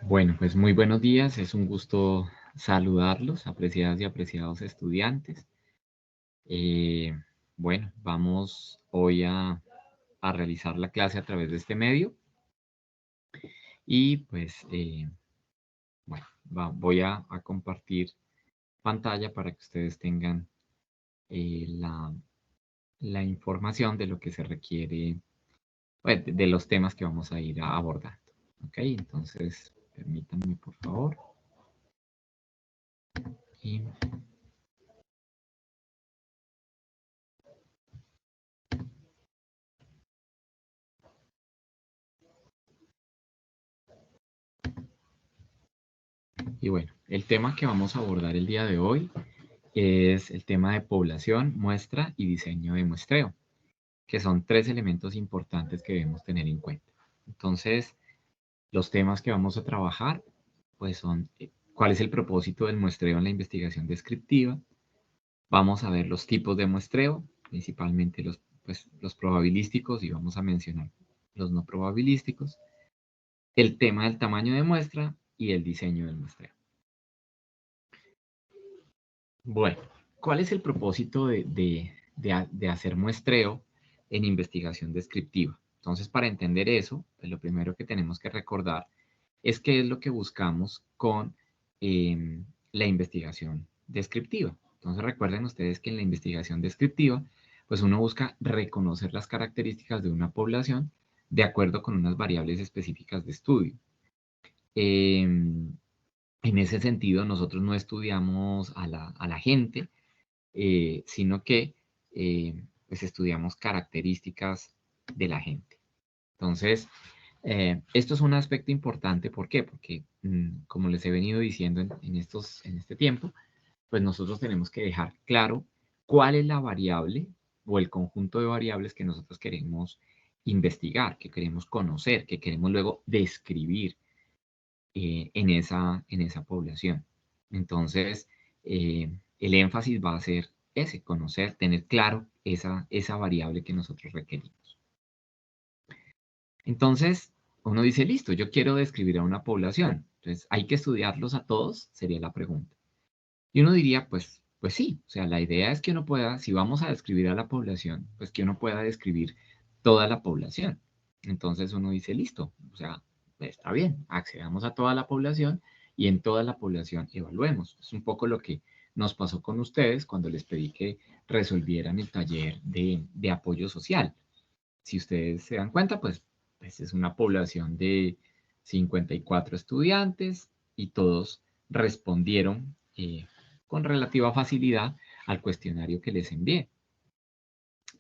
Bueno, pues muy buenos días. Es un gusto saludarlos, apreciadas y apreciados estudiantes. Eh, bueno, vamos hoy a realizar la clase a través de este medio y pues, bueno, voy a compartir pantalla para que ustedes tengan la información de lo que se requiere, pues, de los temas que vamos a ir abordando. ¿Ok? Entonces, permítanme, por favor. Y Y bueno, el tema que vamos a abordar el día de hoy es el tema de población, muestra y diseño de muestreo, que son tres elementos importantes que debemos tener en cuenta. Entonces, los temas que vamos a trabajar, pues son cuál es el propósito del muestreo en la investigación descriptiva. Vamos a ver los tipos de muestreo, principalmente los probabilísticos, y vamos a mencionar los no probabilísticos, el tema del tamaño de muestra y el diseño del muestreo. Bueno, ¿cuál es el propósito de hacer muestreo en investigación descriptiva? Entonces, para entender eso, pues lo primero que tenemos que recordar es qué es lo que buscamos con la investigación descriptiva. Entonces, recuerden ustedes que en la investigación descriptiva, pues uno busca reconocer las características de una población de acuerdo con unas variables específicas de estudio. En ese sentido, nosotros no estudiamos a la gente, sino que pues estudiamos características de la gente. Entonces, esto es un aspecto importante. ¿Por qué? Porque, como les he venido diciendo en este tiempo, pues nosotros tenemos que dejar claro cuál es la variable o el conjunto de variables que nosotros queremos investigar, que queremos conocer, que queremos luego describir en esa población. Entonces, el énfasis va a ser ese, conocer, tener claro esa variable que nosotros requerimos. Entonces, uno dice, listo, yo quiero describir a una población. Entonces, ¿hay que estudiarlos a todos? Sería la pregunta. Y uno diría, pues sí, o sea, la idea es que uno pueda, si vamos a describir a la población, pues que uno pueda describir toda la población. Entonces uno dice, listo, o sea, está bien, accedamos a toda la población y en toda la población evaluemos. Es un poco lo que nos pasó con ustedes cuando les pedí que resolvieran el taller de apoyo social. Si ustedes se dan cuenta, pues es una población de 54 estudiantes y todos respondieron con relativa facilidad al cuestionario que les envié.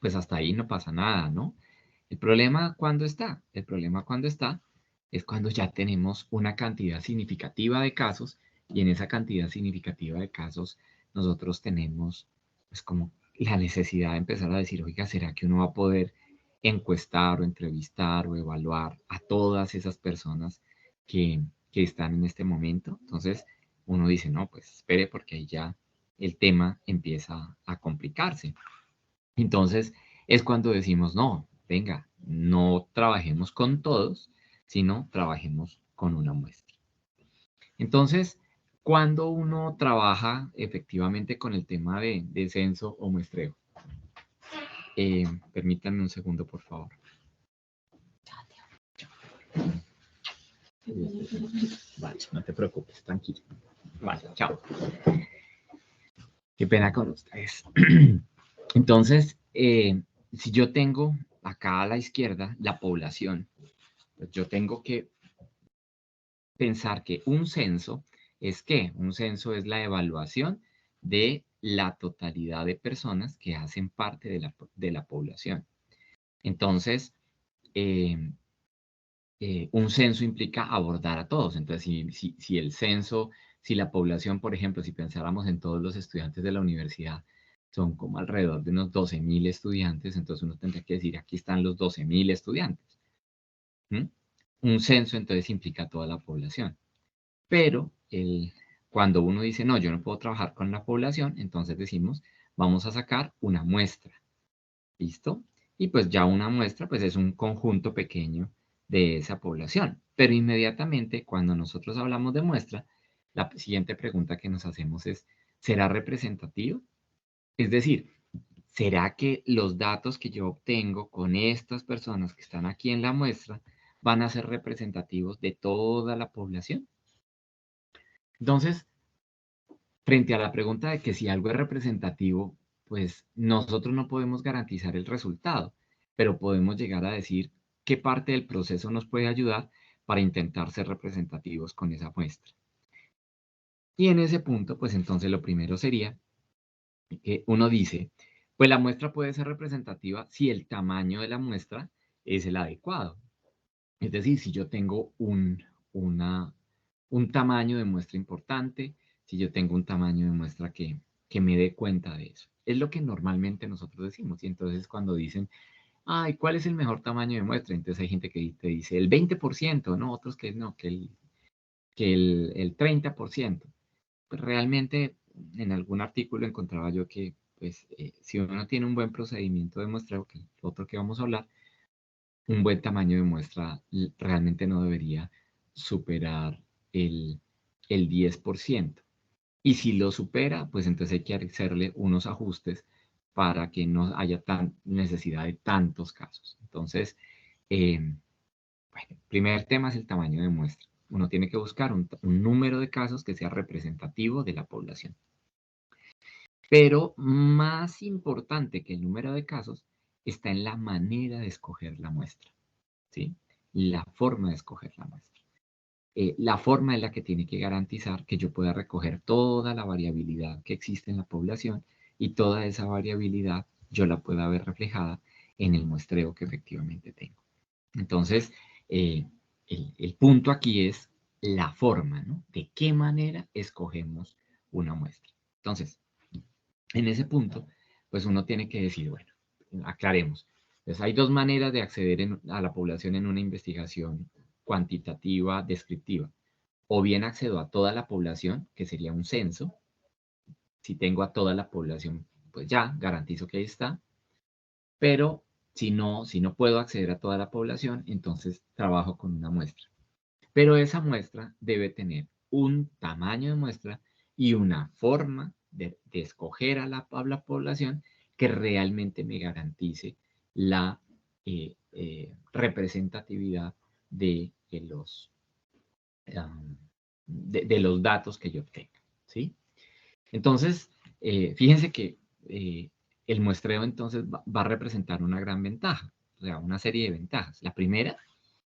Pues hasta ahí no pasa nada, ¿no? El problema cuando está, el problema cuando está es cuando ya tenemos una cantidad significativa de casos y en esa cantidad significativa de casos nosotros tenemos pues como la necesidad de empezar a decir, oiga, ¿será que uno va a poder encuestar o entrevistar o evaluar a todas esas personas que están en este momento? Entonces uno dice, no, pues espere porque ahí ya el tema empieza a complicarse. Entonces es cuando decimos, no, venga, no trabajemos con todos, sino trabajemos con una muestra. Entonces, cuando uno trabaja efectivamente con el tema de censo o muestreo, permítanme un segundo, por favor. Vale, no te preocupes, tranquilo. Vale, chao. Qué pena con ustedes. Entonces, si yo tengo acá a la izquierda la población, pues yo tengo que pensar que un censo es ¿qué? Un censo es la evaluación de la totalidad de personas que hacen parte de la población. Entonces, eh, un censo implica abordar a todos. Entonces, si el censo, si la población, por ejemplo, si pensáramos en todos los estudiantes de la universidad, son como alrededor de unos 12.000 estudiantes, entonces uno tendría que decir, aquí están los 12.000 estudiantes. ¿Mm? Un censo entonces implica toda la población. Pero cuando uno dice, no, yo no puedo trabajar con la población, entonces decimos, vamos a sacar una muestra. ¿Listo? Y pues ya una muestra, pues es un conjunto pequeño de esa población. Pero inmediatamente cuando nosotros hablamos de muestra, la siguiente pregunta que nos hacemos es, ¿será representativo? Es decir, ¿será que los datos que yo obtengo con estas personas que están aquí en la muestra van a ser representativos de toda la población? Entonces, frente a la pregunta de que si algo es representativo, pues nosotros no podemos garantizar el resultado, pero podemos llegar a decir qué parte del proceso nos puede ayudar para intentar ser representativos con esa muestra. Y en ese punto, pues entonces lo primero sería que uno dice, pues la muestra puede ser representativa si el tamaño de la muestra es el adecuado. Es decir, si yo tengo un tamaño de muestra importante, si yo tengo un tamaño de muestra que me dé cuenta de eso. Es lo que normalmente nosotros decimos. Y entonces cuando dicen, ay, ¿cuál es el mejor tamaño de muestra? Entonces hay gente que te dice el 20%, ¿no? Otros que no, que el 30%. Pues realmente en algún artículo encontraba yo que pues, si uno tiene un buen procedimiento de muestreo, que es lo otro que vamos a hablar, un buen tamaño de muestra realmente no debería superar el, el 10%. Y si lo supera, pues entonces hay que hacerle unos ajustes para que no haya necesidad de tantos casos. Entonces, eh, bueno, el primer tema es el tamaño de muestra. Uno tiene que buscar un número de casos que sea representativo de la población. Pero más importante que el número de casos está en la manera de escoger la muestra, ¿sí? La forma de escoger la muestra. La forma es la que tiene que garantizar que yo pueda recoger toda la variabilidad que existe en la población y toda esa variabilidad yo la pueda ver reflejada en el muestreo que efectivamente tengo. Entonces, eh, el punto aquí es la forma, ¿no? De qué manera escogemos una muestra. Entonces, en ese punto, pues uno tiene que decir, bueno, aclaremos. Entonces, hay dos maneras de acceder a la población en una investigación cuantitativa, descriptiva. O bien accedo a toda la población, que sería un censo. Si tengo a toda la población, pues ya, garantizo que ahí está. Pero si no puedo acceder a toda la población, entonces trabajo con una muestra. Pero esa muestra debe tener un tamaño de muestra y una forma de escoger a la población que realmente me garantice la representatividad um, de los datos que yo obtenga, ¿sí? Entonces, fíjense que el muestreo entonces va a representar una gran ventaja, o sea, una serie de ventajas. La primera,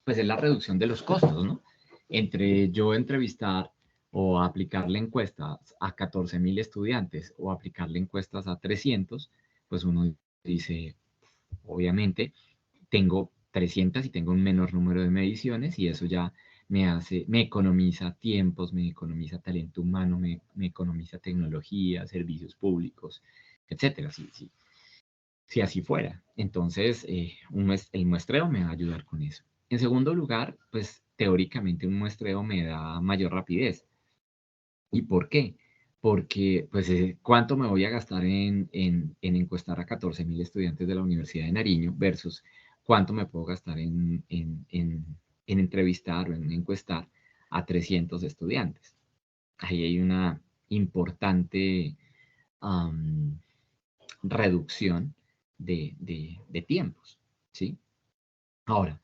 pues es la reducción de los costos, ¿no? Entre yo entrevistar o aplicarle encuestas a 14.000 estudiantes o aplicarle encuestas a 300, pues uno dice, obviamente, tengo 300 y tengo un menor número de mediciones y eso ya me economiza tiempos, me economiza talento humano, me economiza tecnología, servicios públicos, etcétera. Si así fuera. Entonces, el muestreo me va a ayudar con eso. En segundo lugar, pues teóricamente un muestreo me da mayor rapidez. ¿Y por qué? Porque, pues, ¿cuánto me voy a gastar en encuestar a 14.000 estudiantes de la Universidad de Nariño versus cuánto me puedo gastar en entrevistar o en encuestar a 300 estudiantes? Ahí hay una importante reducción de tiempos, ¿sí? Ahora,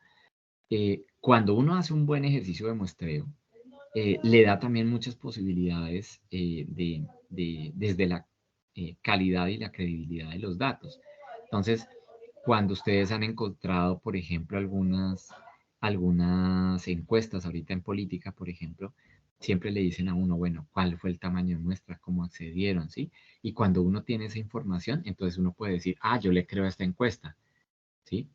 cuando uno hace un buen ejercicio de muestreo, le da también muchas posibilidades desde la calidad y la credibilidad de los datos. Entonces, cuando ustedes han encontrado, por ejemplo, algunas encuestas ahorita en política, por ejemplo, siempre le dicen a uno, bueno, ¿cuál fue el tamaño de muestra? ¿Cómo accedieron? ¿Sí? Y cuando uno tiene esa información, entonces uno puede decir, ah, yo le creo a esta encuesta, ¿sí?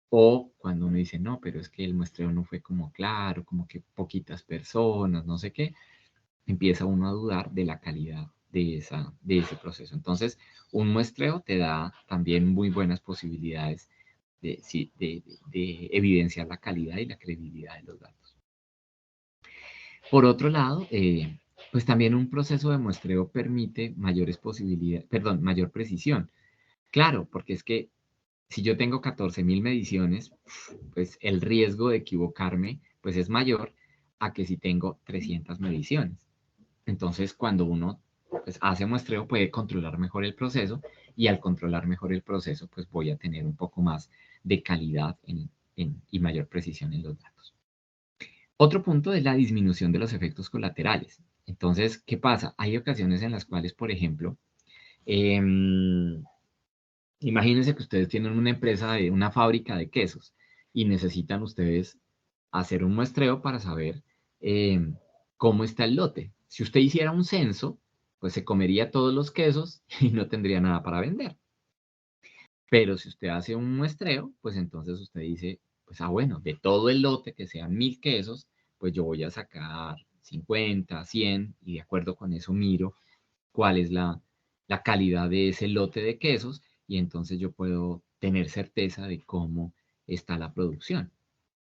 O cuando uno dice, no, pero es que el muestreo no fue como claro, como que poquitas personas, no sé qué, empieza uno a dudar de la calidad de ese proceso. Entonces, un muestreo te da también muy buenas posibilidades de evidenciar la calidad y la credibilidad de los datos. Por otro lado, pues también un proceso de muestreo permite mayores posibilidades, perdón, mayor precisión. Claro, porque es que si yo tengo 14.000 mediciones, pues el riesgo de equivocarme pues es mayor a que si tengo 300 mediciones. Entonces, cuando uno pues, hace muestreo, puede controlar mejor el proceso y al controlar mejor el proceso, pues voy a tener un poco más de calidad y mayor precisión en los datos. Otro punto es la disminución de los efectos colaterales. Entonces, ¿qué pasa? Hay ocasiones en las cuales, por ejemplo, eh, imagínense que ustedes tienen una empresa de una fábrica de quesos y necesitan ustedes hacer un muestreo para saber cómo está el lote. Si usted hiciera un censo, pues se comería todos los quesos y no tendría nada para vender. Pero si usted hace un muestreo, pues entonces usted dice, pues bueno, de todo el lote, que sean 1.000 quesos, pues yo voy a sacar 50, 100 y de acuerdo con eso miro cuál es la calidad de ese lote de quesos y entonces yo puedo tener certeza de cómo está la producción.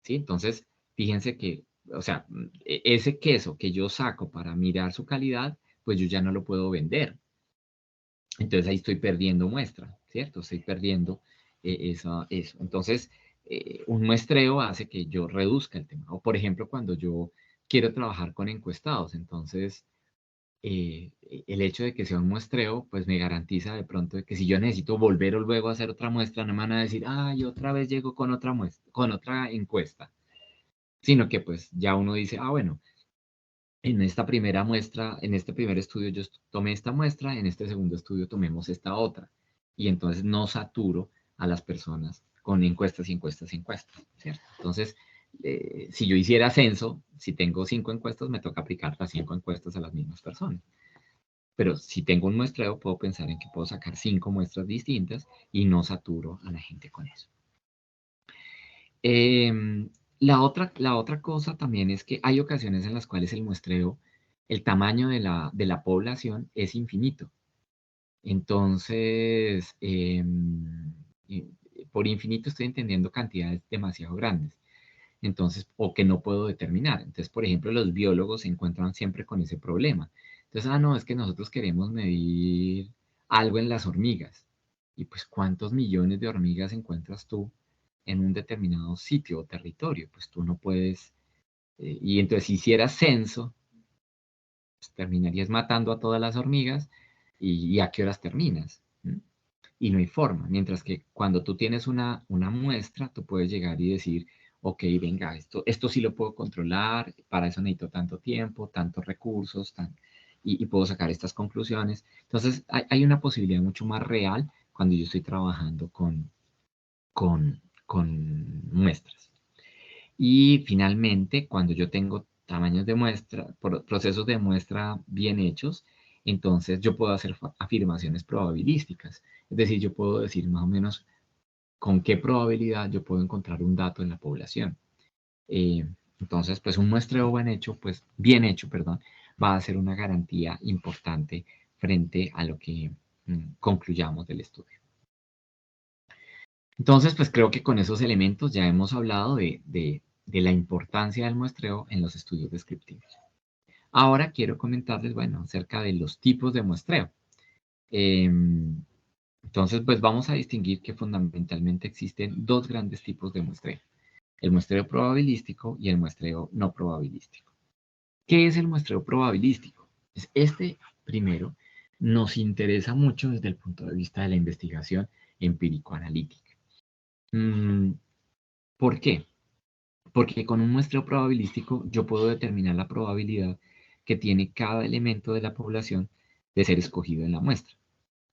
¿Sí? Entonces, fíjense que, o sea, ese queso que yo saco para mirar su calidad, pues yo ya no lo puedo vender. Entonces ahí estoy perdiendo muestra, ¿cierto? Estoy perdiendo eso. Entonces, un muestreo hace que yo reduzca el tema. O por ejemplo, cuando yo quiero trabajar con encuestados, entonces el hecho de que sea un muestreo, pues me garantiza de pronto de que si yo necesito volver o luego a hacer otra muestra, no me van a decir, ay, otra vez llego con otra muestra, con otra encuesta, sino que pues ya uno dice, bueno, en esta primera muestra, en este primer estudio yo tomé esta muestra, en este segundo estudio tomemos esta otra. Y entonces no saturo a las personas con encuestas y encuestas y encuestas, ¿cierto? Entonces, si yo hiciera censo, si tengo 5 encuestas, me toca aplicar las 5 encuestas a las mismas personas. Pero si tengo un muestreo, puedo pensar en que puedo sacar 5 muestras distintas y no saturo a la gente con eso. La otra cosa también es que hay ocasiones en las cuales el muestreo, el tamaño de la población es infinito. Entonces, por infinito estoy entendiendo cantidades demasiado grandes. Entonces, o que no puedo determinar. Entonces, por ejemplo, los biólogos se encuentran siempre con ese problema. Entonces, no, es que nosotros queremos medir algo en las hormigas. Y pues, ¿cuántos millones de hormigas encuentras tú en un determinado sitio o territorio? Pues tú no puedes. Y entonces, si hicieras censo, pues, terminarías matando a todas las hormigas y ¿a qué horas terminas? ¿Mm? Y no hay forma. Mientras que cuando tú tienes una muestra, tú puedes llegar y decir, ok, venga, esto sí lo puedo controlar, para eso necesito tanto tiempo, tantos recursos, y puedo sacar estas conclusiones. Entonces, hay una posibilidad mucho más real cuando yo estoy trabajando con muestras. Y finalmente, cuando yo tengo tamaños de muestra, procesos de muestra bien hechos, entonces yo puedo hacer afirmaciones probabilísticas. Es decir, yo puedo decir más o menos con qué probabilidad yo puedo encontrar un dato en la población. Eh, entonces, pues un muestreo bien hecho, perdón, va a ser una garantía importante frente a lo que concluyamos del estudio. Entonces, pues creo que con esos elementos ya hemos hablado de la importancia del muestreo en los estudios descriptivos. Ahora quiero comentarles, bueno, acerca de los tipos de muestreo. Entonces, pues vamos a distinguir que fundamentalmente existen dos grandes tipos de muestreo. El muestreo probabilístico y el muestreo no probabilístico. ¿Qué es el muestreo probabilístico? Este primero nos interesa mucho desde el punto de vista de la investigación empírico-analítica. ¿Por qué? Porque con un muestreo probabilístico yo puedo determinar la probabilidad que tiene cada elemento de la población de ser escogido en la muestra.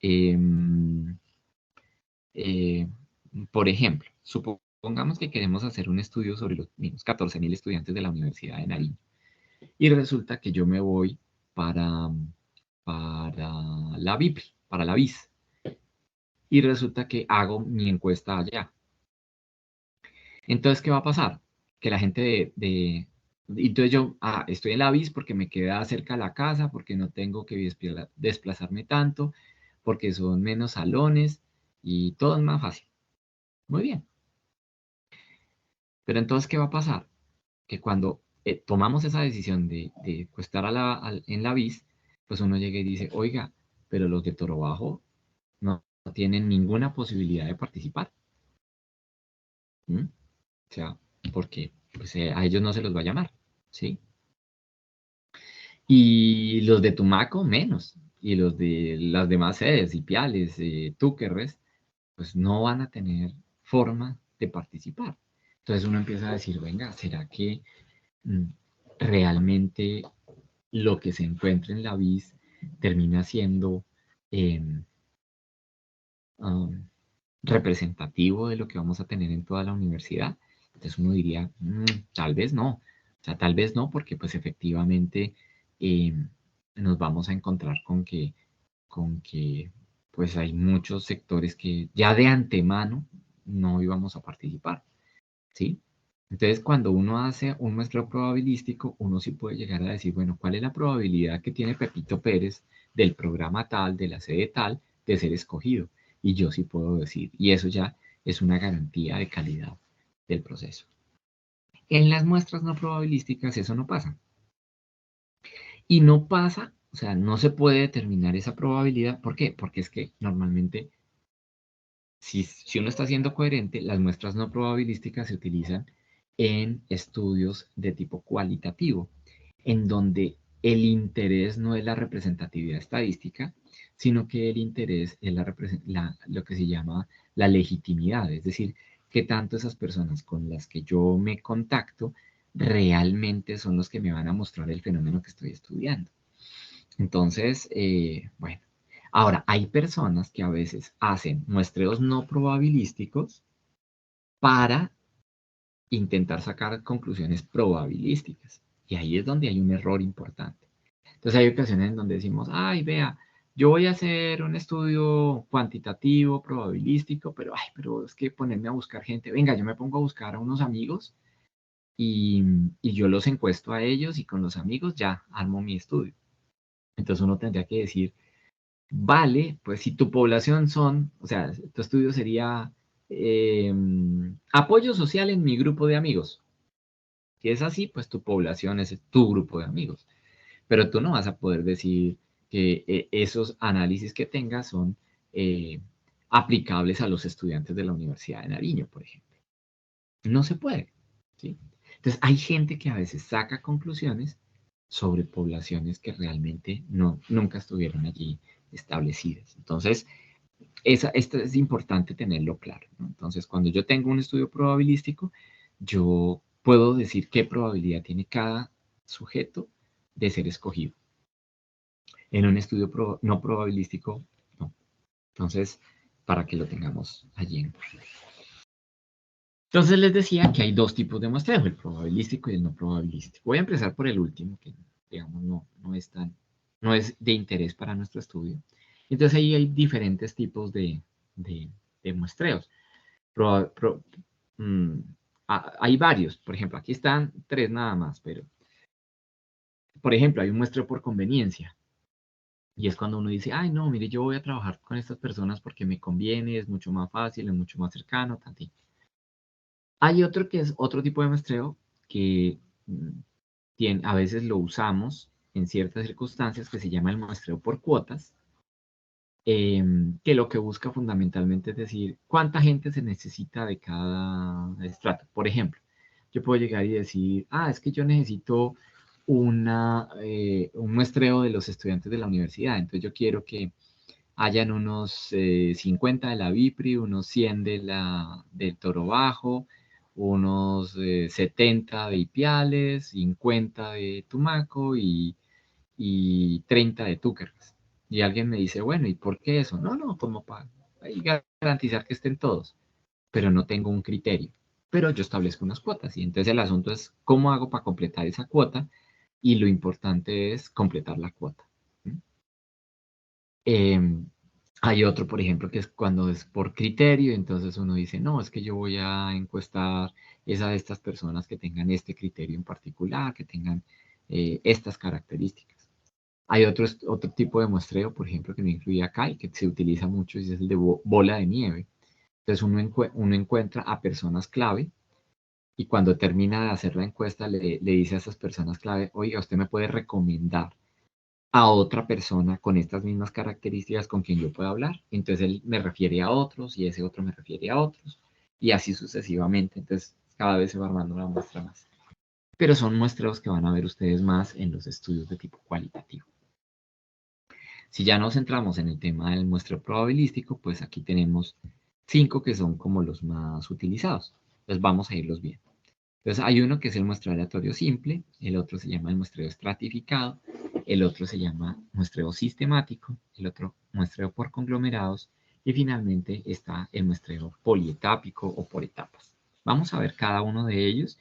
Eh, eh, por ejemplo, supongamos que queremos hacer un estudio sobre los mismos 14.000 estudiantes de la Universidad de Nariño y resulta que yo me voy para la BIPRI, para la BIS, y resulta que hago mi encuesta allá. Entonces, ¿qué va a pasar? Que la gente entonces yo, estoy en la BIS porque me queda cerca de la casa, porque no tengo que desplazarme tanto, porque son menos salones y todo es más fácil. Muy bien. Pero entonces, ¿qué va a pasar? Que cuando tomamos esa decisión de estar en la BIS, pues uno llega y dice, oiga, pero los de Toro Bajo no tienen ninguna posibilidad de participar. ¿Mm? O sea, porque pues, a ellos no se los va a llamar, ¿sí? Y los de Tumaco, menos. Y los de las demás sedes, Ipiales, Túquerres, pues no van a tener forma de participar. Entonces uno empieza a decir, venga, ¿será que mm, realmente lo que se encuentra en la BIS termina siendo em, um, representativo de lo que vamos a tener en toda la universidad? Entonces uno diría, tal vez no. O sea, tal vez no, porque pues efectivamente nos vamos a encontrar con que pues hay muchos sectores que ya de antemano no íbamos a participar, ¿sí? Entonces, cuando uno hace un muestreo probabilístico, uno sí puede llegar a decir, bueno, ¿cuál es la probabilidad que tiene Pepito Pérez del programa tal, de la sede tal, de ser escogido? Y yo sí puedo decir, y eso ya es una garantía de calidad del proceso. En las muestras no probabilísticas eso no pasa. Y no pasa, o sea, no se puede determinar esa probabilidad. ¿Por qué? Porque es que normalmente si uno está siendo coherente, las muestras no probabilísticas se utilizan en estudios de tipo cualitativo, en donde el interés no es la representatividad estadística, sino que el interés es lo que se llama la legitimidad, es decir, que tanto esas personas con las que yo me contacto realmente son los que me van a mostrar el fenómeno que estoy estudiando. Entonces, bueno, ahora hay personas que a veces hacen muestreos no probabilísticos para intentar sacar conclusiones probabilísticas. Y ahí es donde hay un error importante. Entonces hay ocasiones en donde decimos, ay, vea, yo voy a hacer un estudio cuantitativo, probabilístico, pero es que ponerme a buscar gente, venga, yo me pongo a buscar a unos amigos y yo los encuesto a ellos y con los amigos ya armo mi estudio. Entonces uno tendría que decir, vale, pues si tu población son, o sea, tu estudio sería apoyo social en mi grupo de amigos. Si es así, pues tu población es tu grupo de amigos. Pero tú no vas a poder decir que esos análisis que tengas son eh, aplicables a los estudiantes de la Universidad de Nariño, por ejemplo. No se puede, ¿sí? Entonces, hay gente que a veces saca conclusiones sobre poblaciones que realmente nunca estuvieron allí establecidas. Entonces, esto es importante tenerlo claro, ¿no? Entonces, cuando yo tengo un estudio probabilístico, yo puedo decir qué probabilidad tiene cada sujeto de ser escogido. En un estudio no probabilístico, no. Entonces, para que lo tengamos allí en cuenta. Entonces les decía que hay dos tipos de muestreo, el probabilístico y el no probabilístico. Voy a empezar por el último, que digamos no es de interés para nuestro estudio. Entonces ahí hay diferentes tipos de muestreos. Pro- pro- mm, hay varios, por ejemplo, aquí están tres nada más, pero por ejemplo, hay un muestreo por conveniencia. Y es cuando uno dice, ay, no, mire, yo voy a trabajar con estas personas porque me conviene, es mucho más fácil, es mucho más cercano, tanto. Hay otro que es otro tipo de muestreo que a veces lo usamos en ciertas circunstancias que se llama el muestreo por cuotas, que lo que busca fundamentalmente es decir cuánta gente se necesita de cada estrato. Por ejemplo, yo puedo llegar y decir, es que yo necesito un muestreo de los estudiantes de la universidad, entonces yo quiero que hayan unos 50 de la BIPRI, unos 100 del Toro Bajo, unos 70 de Ipiales, 50 de Tumaco y 30 de Túquerres. Y alguien me dice, bueno, ¿y por qué eso? No, no, como para garantizar que estén todos, pero no tengo un criterio. Pero yo establezco unas cuotas y entonces el asunto es cómo hago para completar esa cuota y lo importante es completar la cuota. ¿Sí? Hay otro, por ejemplo, que es cuando es por criterio, entonces uno dice, no, es que yo voy a encuestar de estas personas que tengan este criterio en particular, que tengan estas características. Hay otro tipo de muestreo, por ejemplo, que no incluye acá y que se utiliza mucho, y es el de bola de nieve. Entonces uno encuentra a personas clave y cuando termina de hacer la encuesta le dice a esas personas clave, oiga, usted me puede recomendar a otra persona con estas mismas características con quien yo pueda hablar. Entonces él me refiere a otros y ese otro me refiere a otros. y así sucesivamente. Entonces, cada vez se va armando una muestra más. Pero son muestreos que van a ver ustedes más en los estudios de tipo cualitativo. Si ya nos centramos en el tema del muestreo probabilístico, pues aquí tenemos 5 que son como los más utilizados. Entonces vamos a irlos viendo. Entonces hay uno que es el muestreo aleatorio simple, el otro se llama el muestreo estratificado, el otro se llama muestreo sistemático, el otro muestreo por conglomerados y finalmente está el muestreo polietápico o por etapas. Vamos a ver cada uno de ellos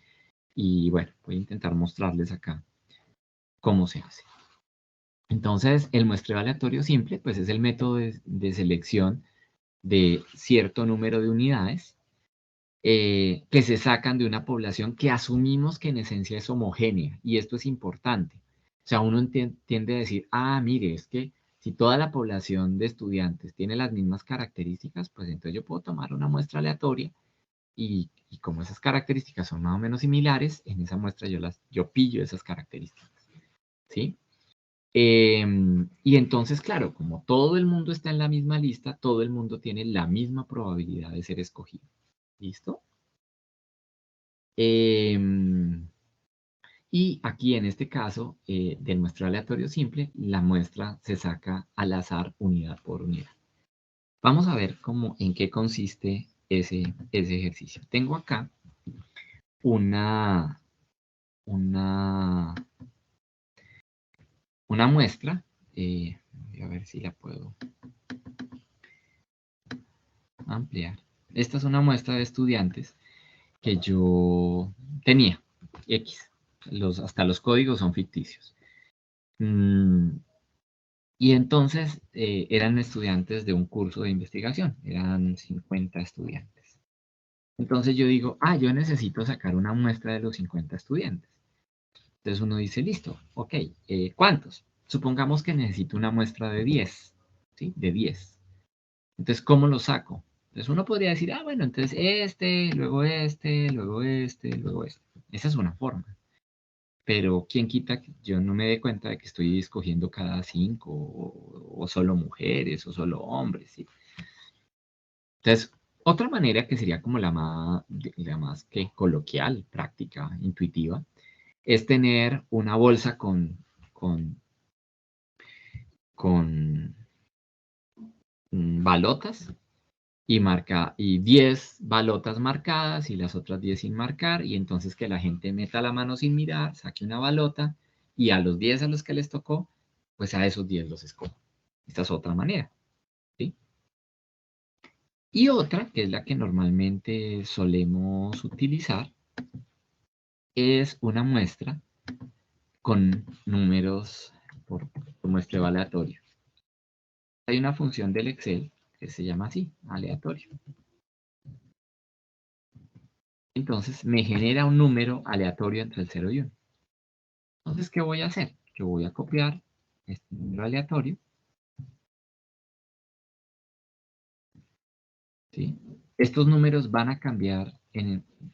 y bueno, voy a intentar mostrarles acá cómo se hace. Entonces, el muestreo aleatorio simple, pues es el método de selección de cierto número de unidades que se sacan de una población que asumimos que en esencia es homogénea, y esto es importante. O sea, uno tiende a decir, ah, mire, es que si toda la población de estudiantes tiene las mismas características, pues entonces yo puedo tomar una muestra aleatoria y como esas características son más o menos similares, en esa muestra yo pillo esas características, ¿sí? Y entonces, claro, como todo el mundo está en la misma lista, todo el mundo tiene la misma probabilidad de ser escogido. ¿Listo? Y aquí en este caso del muestreo aleatorio simple, la muestra se saca al azar unidad por unidad. Vamos a ver en qué consiste ese ejercicio. Tengo acá una muestra. Voy a ver si la puedo ampliar. Esta es una muestra de estudiantes que yo tenía, X. Hasta los códigos son ficticios. Y entonces eran estudiantes de un curso de investigación, eran 50 estudiantes. Entonces yo digo, yo necesito sacar una muestra de los 50 estudiantes. Entonces uno dice, listo, ok, ¿cuántos? Supongamos que necesito una muestra de 10, ¿sí? De 10. Entonces, ¿cómo lo saco? Entonces uno podría decir, bueno, entonces luego luego luego este. Esa es una forma. Pero ¿quién quita que yo no me dé cuenta de que estoy escogiendo cada 5 o solo mujeres o solo hombres? ¿Sí? Entonces, otra manera que sería como la más que coloquial, práctica, intuitiva, es tener una bolsa con balotas y 10 balotas marcadas y las otras 10 sin marcar, y entonces que la gente meta la mano sin mirar, saque una balota, y a los 10 a los que les tocó, pues a esos 10 los escojo. Esta es otra manera, ¿sí? Y otra, que es la que normalmente solemos utilizar, es una muestra con números por muestreo aleatorio. Hay una función del Excel que se llama así, aleatorio. Entonces me genera un número aleatorio entre el 0 y 1. Entonces, ¿qué voy a hacer? Yo voy a copiar este número aleatorio, ¿sí? Estos números van a cambiar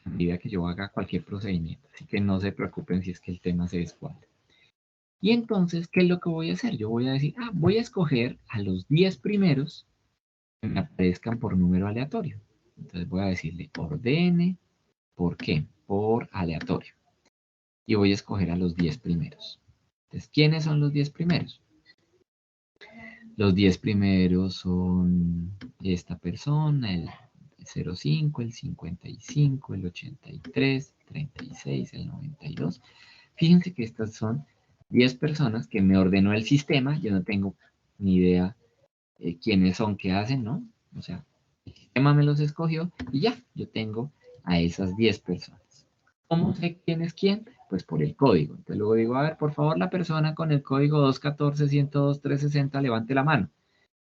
a medida que yo haga cualquier procedimiento, así que no se preocupen si es que el tema se descuadra. Y entonces, ¿qué es lo que voy a hacer? Yo voy a decir, voy a escoger a los 10 primeros que me aparezcan por número aleatorio. Entonces voy a decirle ordene, ¿por qué? Por aleatorio. Y voy a escoger a los 10 primeros. Entonces, ¿quiénes son los 10 primeros? Los 10 primeros son esta persona, el 05, el 55, el 83, el 36, el 92. Fíjense que estas son 10 personas que me ordenó el sistema. Yo no tengo ni idea quiénes son, qué hacen, ¿no? O sea, el sistema me los escogió y ya, yo tengo a esas 10 personas. ¿Cómo sé quién es quién? Pues por el código. Entonces luego digo, a ver, por favor, la persona con el código 214-102-360 levante la mano.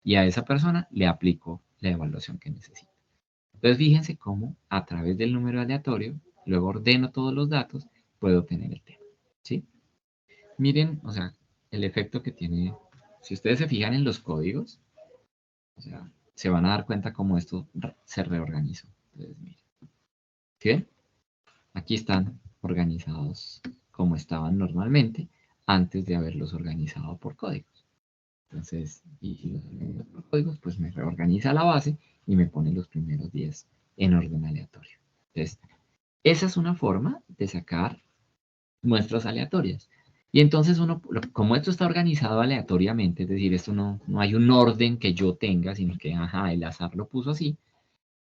Y a esa persona le aplico la evaluación que necesita. Entonces fíjense cómo a través del número aleatorio, luego ordeno todos los datos, puedo obtener el tema. ¿Sí? Miren, o sea, el efecto que tiene, si ustedes se fijan en los códigos, o sea, se van a dar cuenta cómo esto se reorganizó. Entonces, miren. ¿Sí ven? Aquí están organizados como estaban normalmente antes de haberlos organizado por códigos. Entonces, y si los organizo por códigos, pues me reorganiza la base y me pone los primeros 10 en orden aleatorio. Entonces, esa es una forma de sacar muestras aleatorias. Y entonces uno, como esto está organizado aleatoriamente, es decir, esto no hay un orden que yo tenga, sino que, ajá, el azar lo puso así,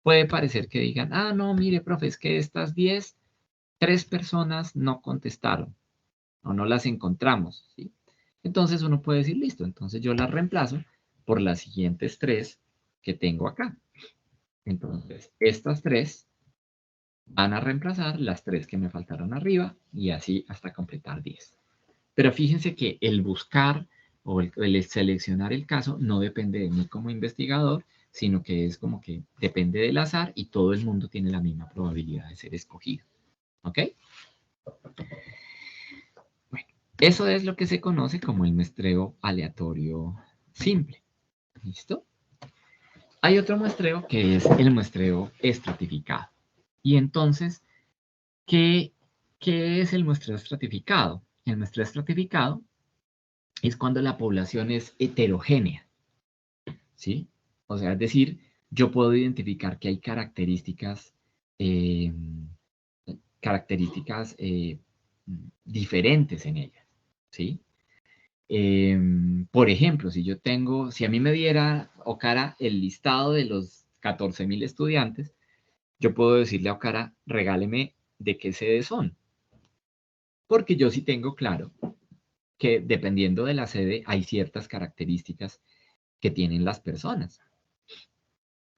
puede parecer que digan, ah, no, mire, profe, es que estas 10, 3 personas no contestaron o no las encontramos, ¿sí? Entonces uno puede decir, listo, entonces yo las reemplazo por las siguientes 3 que tengo acá. Entonces, estas 3 van a reemplazar las 3 que me faltaron arriba y así hasta completar 10. Pero fíjense que el buscar o el seleccionar el caso no depende de mí como investigador, sino que es como que depende del azar y todo el mundo tiene la misma probabilidad de ser escogido. ¿Ok? Bueno, eso es lo que se conoce como el muestreo aleatorio simple. ¿Listo? Hay otro muestreo que es el muestreo estratificado. Y entonces, ¿qué es el muestreo estratificado? El muestreo estratificado es cuando la población es heterogénea, ¿sí? O sea, es decir, yo puedo identificar que hay eh, características diferentes en ellas, ¿sí? Por ejemplo, si a mí me diera Okara el listado de los 14.000 estudiantes, yo puedo decirle a Okara, regáleme de qué sede son. Porque yo sí tengo claro que dependiendo de la sede hay ciertas características que tienen las personas.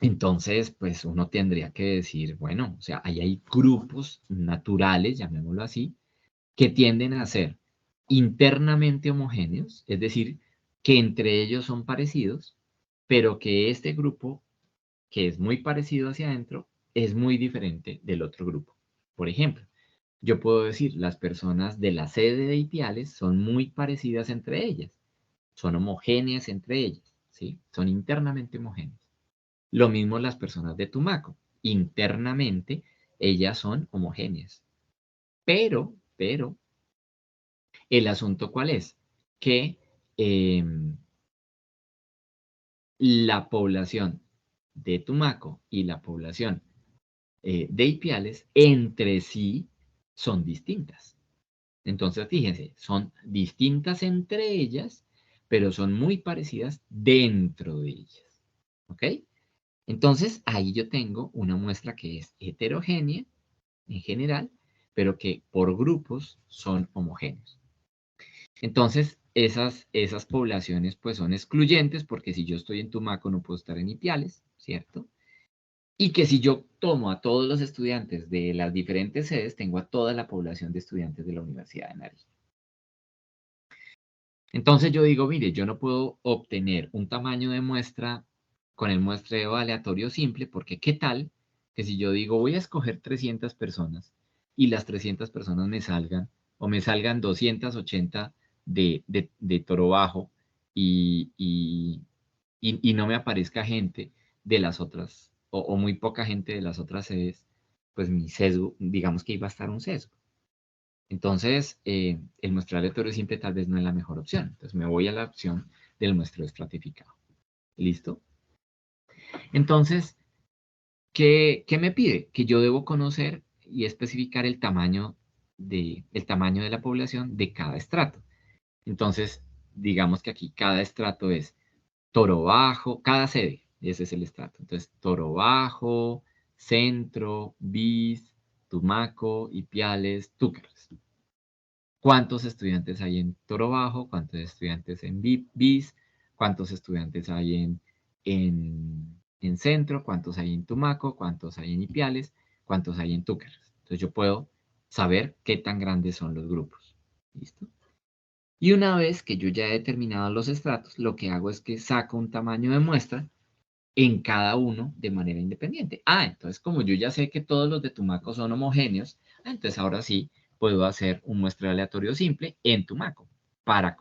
Entonces, pues uno tendría que decir, bueno, o sea, ahí hay grupos naturales, llamémoslo así, que tienden a ser internamente homogéneos, es decir, que entre ellos son parecidos, pero que este grupo, que es muy parecido hacia adentro, es muy diferente del otro grupo. Por ejemplo, yo puedo decir, las personas de la sede de Ipiales son muy parecidas entre ellas, son homogéneas entre ellas, ¿sí? Son internamente homogéneas. Lo mismo las personas de Tumaco. Internamente, ellas son homogéneas. Pero, ¿el asunto cuál es? Que la población de Tumaco y la población de Ipiales entre sí son distintas. Entonces, fíjense, son distintas entre ellas, pero son muy parecidas dentro de ellas. ¿Ok? Entonces, ahí yo tengo una muestra que es heterogénea en general, pero que por grupos son homogéneos. Entonces, esas poblaciones pues son excluyentes porque si yo estoy en Tumaco no puedo estar en Ipiales, ¿cierto? Y que si yo tomo a todos los estudiantes de las diferentes sedes, tengo a toda la población de estudiantes de la Universidad de Nariño. Entonces yo digo, mire, yo no puedo obtener un tamaño de muestra con el muestreo aleatorio simple, porque ¿qué tal que si yo digo voy a escoger 300 personas y las 300 personas me salgan, o me salgan 280 de Toro Bajo y no me aparezca gente de las otras, o muy poca gente de las otras sedes, pues mi sesgo, digamos que iba a estar un sesgo. Entonces, el muestreo aleatorio simple tal vez no es la mejor opción. Entonces, me voy a la opción del muestreo estratificado. ¿Listo? Entonces, ¿qué me pide? Que yo debo conocer y especificar el tamaño de la población de cada estrato. Entonces, digamos que aquí cada estrato es Toro Bajo, cada sede, ese es el estrato. Entonces, Toro Bajo, Centro, Bis, Tumaco, Ipiales, Túquerres. ¿Cuántos estudiantes hay en Toro Bajo? ¿Cuántos estudiantes en BIS? ¿Cuántos estudiantes hay en Centro? ¿Cuántos hay en Tumaco? ¿Cuántos hay en Ipiales? ¿Cuántos hay en Túquerres? Entonces yo puedo saber qué tan grandes son los grupos. ¿Listo? Y una vez que yo ya he determinado los estratos, lo que hago es que saco un tamaño de muestra en cada uno de manera independiente. Entonces como yo ya sé que todos los de Tumaco son homogéneos, entonces ahora sí puedo hacer un muestreo aleatorio simple en Tumaco para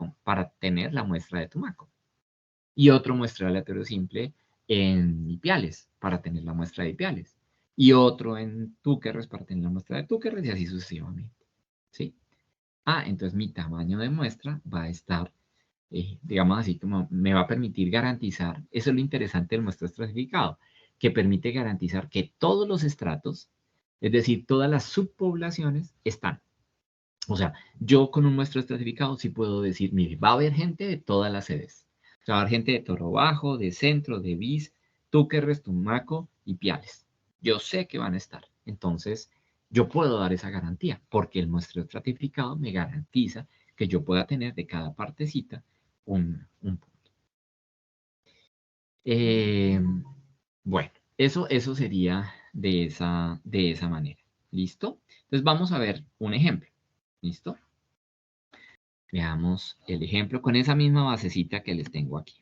tener la muestra de Tumaco. Y otro muestreo aleatorio simple en Ipiales para tener la muestra de Ipiales. Y otro en Túquerres para tener la muestra de Túquerres y así sucesivamente. ¿Sí? Entonces mi tamaño de muestra va a estar digamos así, como me va a permitir garantizar, eso es lo interesante del muestreo estratificado, que permite garantizar que todos los estratos, es decir, todas las subpoblaciones, están. O sea, yo con un muestreo estratificado sí puedo decir, mire, va a haber gente de todas las sedes. O sea, va a haber gente de Toro Bajo, de Centro, de Bis, Túquerres, Tumaco y Piales. Yo sé que van a estar. Entonces, yo puedo dar esa garantía, porque el muestreo estratificado me garantiza que yo pueda tener de cada partecita un punto. Bueno, eso sería de esa manera. ¿Listo? Entonces vamos a ver un ejemplo. ¿Listo? Veamos el ejemplo con esa misma basecita que les tengo aquí.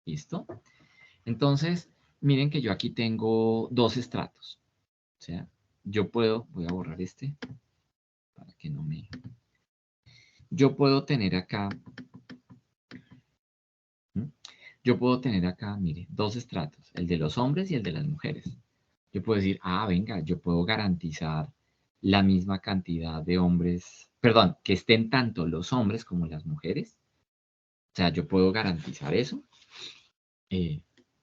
¿Listo? Entonces, miren que yo aquí tengo dos estratos. O sea, yo puedo, voy a borrar este para que no me... Yo puedo tener acá, yo puedo tener acá, mire, dos estratos, el de los hombres y el de las mujeres. Yo puedo decir, ah, venga, yo puedo garantizar la misma cantidad de hombres, perdón, que estén tanto los hombres como las mujeres. O sea, yo puedo garantizar eso.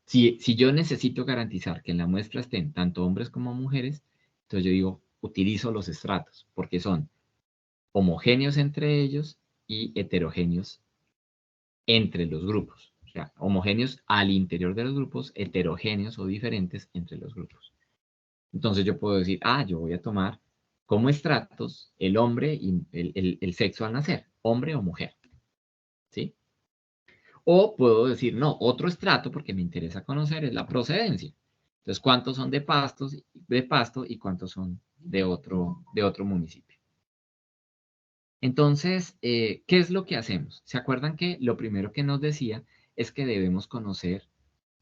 Si yo necesito garantizar que en la muestra estén tanto hombres como mujeres, entonces yo digo, utilizo los estratos, porque son homogéneos entre ellos y heterogéneos entre los grupos. O sea, homogéneos al interior de los grupos, heterogéneos o diferentes entre los grupos. Entonces yo puedo decir, ah, yo voy a tomar como estratos el hombre y el sexo al nacer, hombre o mujer. ¿Sí? O puedo decir, no, otro estrato, porque me interesa conocer, es la procedencia. Entonces, ¿cuántos son de Pasto y cuántos son de otro municipio? Entonces, ¿qué es lo que hacemos? ¿Se acuerdan que lo primero que nos decía es que debemos conocer,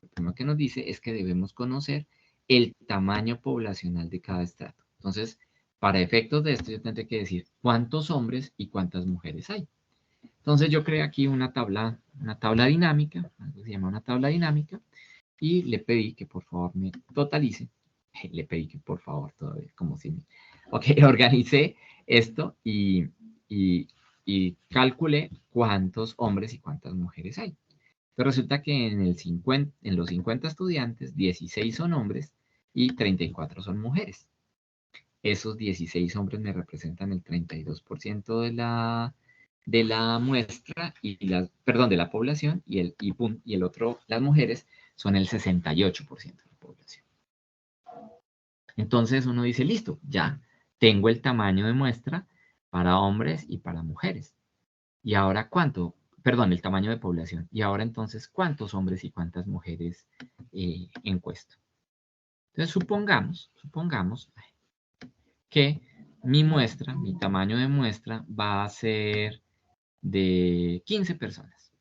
lo primero que nos dice es que debemos conocer el tamaño poblacional de cada estrato? Entonces, para efectos de esto, yo tendré que decir cuántos hombres y cuántas mujeres hay. Entonces yo creé aquí una tabla dinámica, algo se llama una tabla dinámica, y le pedí que por favor me totalice. Le pedí que por favor todavía, como si me... Ok, organicé esto y calculé cuántos hombres y cuántas mujeres hay. Pero resulta que en los 50 estudiantes, 16 son hombres y 34 son mujeres. Esos 16 hombres me representan el 32% de la muestra perdón, de la población y el otro, las mujeres, son el 68% de la población. Entonces uno dice, listo, ya tengo el tamaño de muestra para hombres y para mujeres. ¿Y ahora cuánto? Perdón, el tamaño de población. ¿Y ahora entonces cuántos hombres y cuántas mujeres encuesto? Entonces supongamos que mi muestra, mi tamaño de muestra va a ser de 15 personas.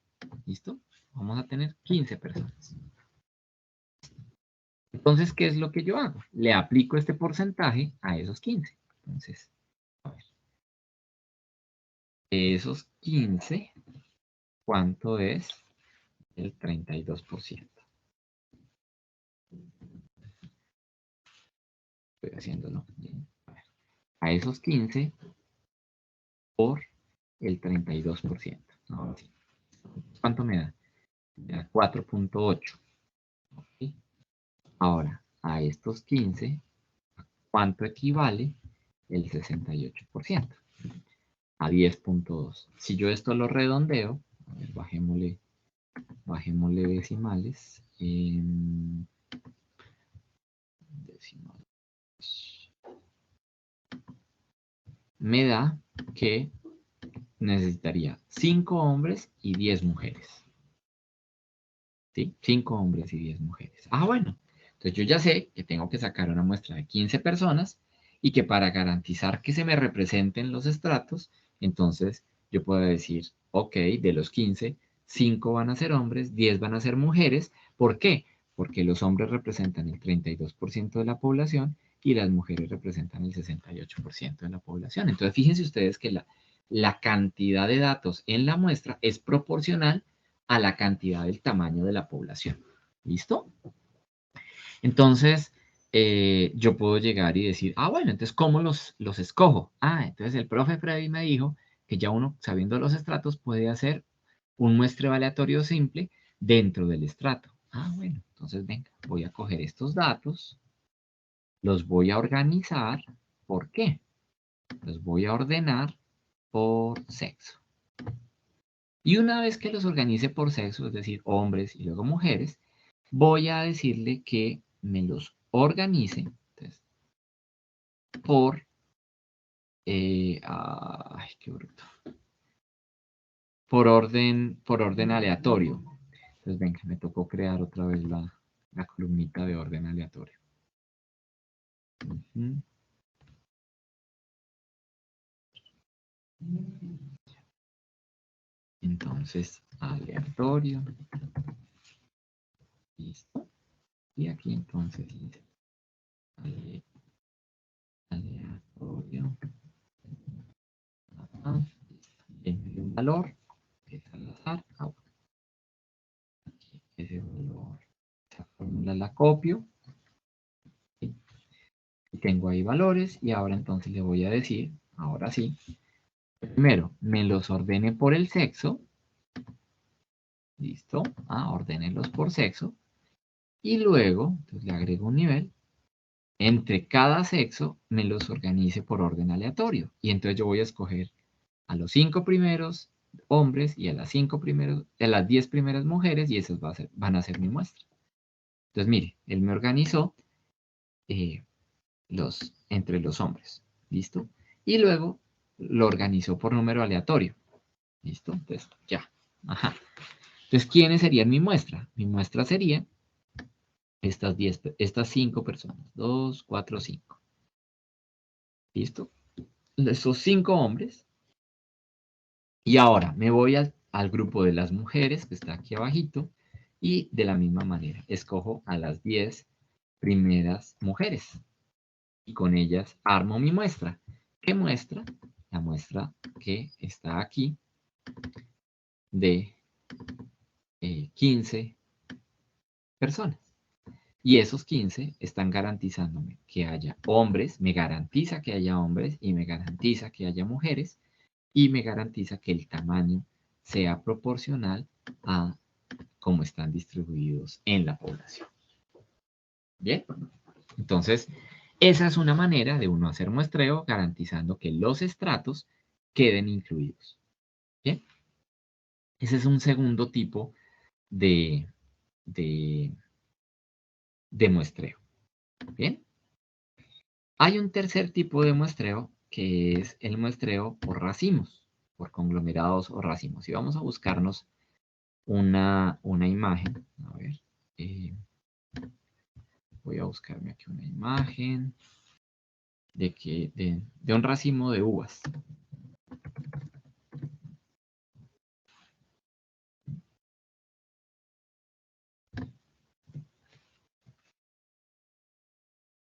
¿Listo? Vamos a tener 15 personas. Entonces, ¿qué es lo que yo hago? Le aplico este porcentaje a esos 15. Entonces, a ver. Esos 15, ¿cuánto es? El 32%. Estoy haciéndolo bien. A esos 15 por el 32%. Ahora sí. ¿Cuánto me da? Me da 4.8. ¿Okay? Ahora, a estos 15, ¿cuánto equivale el 68%? A 10.2. Si yo esto lo redondeo, a ver, bajémosle decimales. Me da que necesitaría 5 hombres y 10 mujeres. ¿Sí? 5 hombres y 10 mujeres. Ah, bueno. Entonces yo ya sé que tengo que sacar una muestra de 15 personas y que para garantizar que se me representen los estratos, entonces yo puedo decir, ok, de los 15, 5 van a ser hombres, 10 van a ser mujeres. ¿Por qué? Porque los hombres representan el 32% de la población y las mujeres representan el 68% de la población. Entonces fíjense ustedes que la cantidad de datos en la muestra es proporcional a la cantidad del tamaño de la población. ¿Listo? Entonces, yo puedo llegar y decir, ah, bueno, entonces, ¿cómo los escojo? Ah, entonces el profe Freddy me dijo que ya uno, sabiendo los estratos, puede hacer un muestreo aleatorio simple dentro del estrato. Ah, bueno, Entonces, venga, voy a coger estos datos, los voy a organizar. ¿Por qué? Los voy a ordenar por sexo. Y una vez que los organice por sexo, es decir, hombres y luego mujeres, voy a decirle que me los organice entonces, por... ay, qué bruto. Por orden aleatorio. Entonces, venga, me tocó crear otra vez la columnita de orden aleatorio. Entonces, aleatorio. Listo. Y aquí entonces aleatorio. En un valor que es al azar. Aquí ese valor. Esa fórmula la copio. Y tengo ahí valores. Y ahora entonces le voy a decir, ahora sí. Primero, me los ordene por el sexo. Listo. Ordénenlos por sexo. Y luego, entonces le agrego un nivel. Entre cada sexo me los organice por orden aleatorio. Y entonces yo voy a escoger a los 5 primeros hombres y a las 10 primeras mujeres y esas van a ser mi muestra. Entonces, mire, él me organizó entre los hombres. ¿Listo? Y luego lo organizó por número aleatorio. ¿Listo? Entonces, ya. Ajá. Entonces, ¿quiénes serían mi muestra? Mi muestra sería estas 5 personas. 2, 4, 5. ¿Listo? Esos 5 hombres. Y ahora me voy al grupo de las mujeres, que está aquí abajito, y de la misma manera, escojo a las 10 primeras mujeres. Y con ellas armo mi muestra. ¿Qué muestra? La muestra que está aquí de 15 personas. Y esos 15 están garantizándome que haya hombres, me garantiza que haya hombres y me garantiza que haya mujeres y me garantiza que el tamaño sea proporcional a cómo están distribuidos en la población. Bien, entonces esa es una manera de uno hacer muestreo garantizando que los estratos queden incluidos. Bien, ese es un segundo tipo de muestreo. Bien, hay un tercer tipo de muestreo que es el muestreo por racimos, por conglomerados o racimos. Y vamos a buscarnos una imagen. A ver, voy a buscarme aquí una imagen de un racimo de uvas.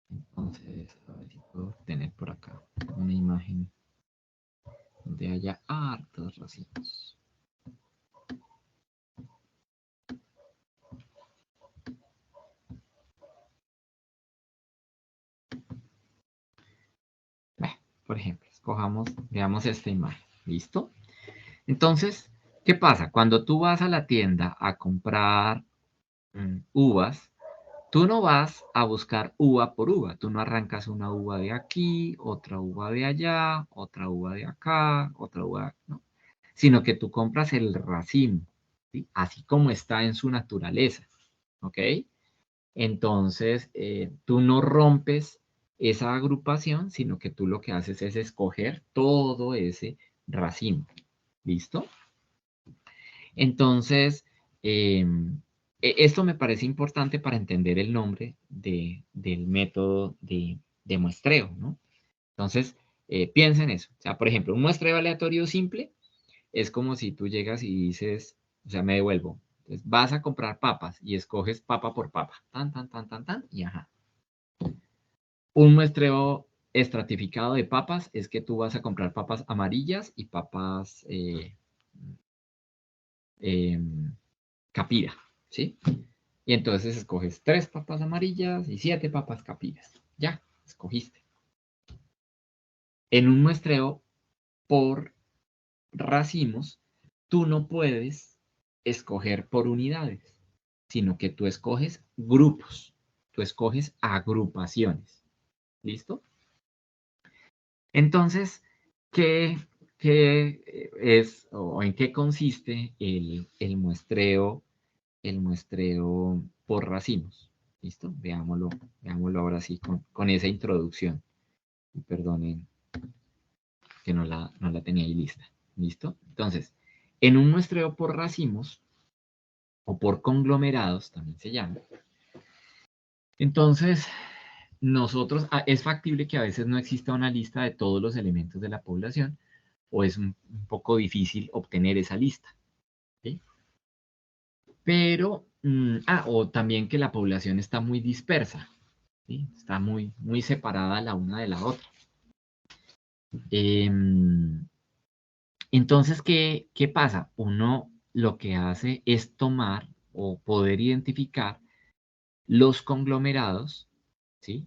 Entonces, a ver si puedo tener por acá una imagen donde haya hartos racimos. Por ejemplo, veamos esta imagen. ¿Listo? Entonces, ¿qué pasa? Cuando tú vas a la tienda a comprar uvas, tú no vas a buscar uva por uva. Tú no arrancas una uva de aquí, otra uva de allá, otra uva de acá, otra uva, ¿no? Sino que tú compras el racimo, ¿sí? Así como está en su naturaleza, ¿ok? Entonces, tú no rompes esa agrupación, sino que tú lo que haces es escoger todo ese racimo. ¿Listo? Entonces, esto me parece importante para entender el nombre del método de muestreo, ¿no? Entonces, piensa en eso. O sea, por ejemplo, un muestreo aleatorio simple es como si tú llegas y dices, o sea, me devuelvo. Entonces, vas a comprar papas y escoges papa por papa. Tan, tan, tan, tan, tan, y ajá. Un muestreo estratificado de papas es que tú vas a comprar papas amarillas y papas capira, ¿sí? Y entonces escoges 3 papas amarillas y 7 papas capiras. Ya, escogiste. En un muestreo por racimos, tú no puedes escoger por unidades. sino que tú escoges grupos, tú escoges agrupaciones. ¿Listo? Entonces, ¿qué es o en qué consiste el muestreo por racimos? ¿Listo? Veámoslo ahora sí con esa introducción. Y perdonen que no la tenía ahí lista. ¿Listo? Entonces, en un muestreo por racimos, o por conglomerados, también se llama. Entonces, es factible que a veces no exista una lista de todos los elementos de la población, o es un poco difícil obtener esa lista. ¿Sí? Pero, o también que la población está muy dispersa, ¿sí? Está muy separada la una de la otra. Entonces, ¿qué pasa? Uno lo que hace es tomar o poder identificar los conglomerados, ¿sí?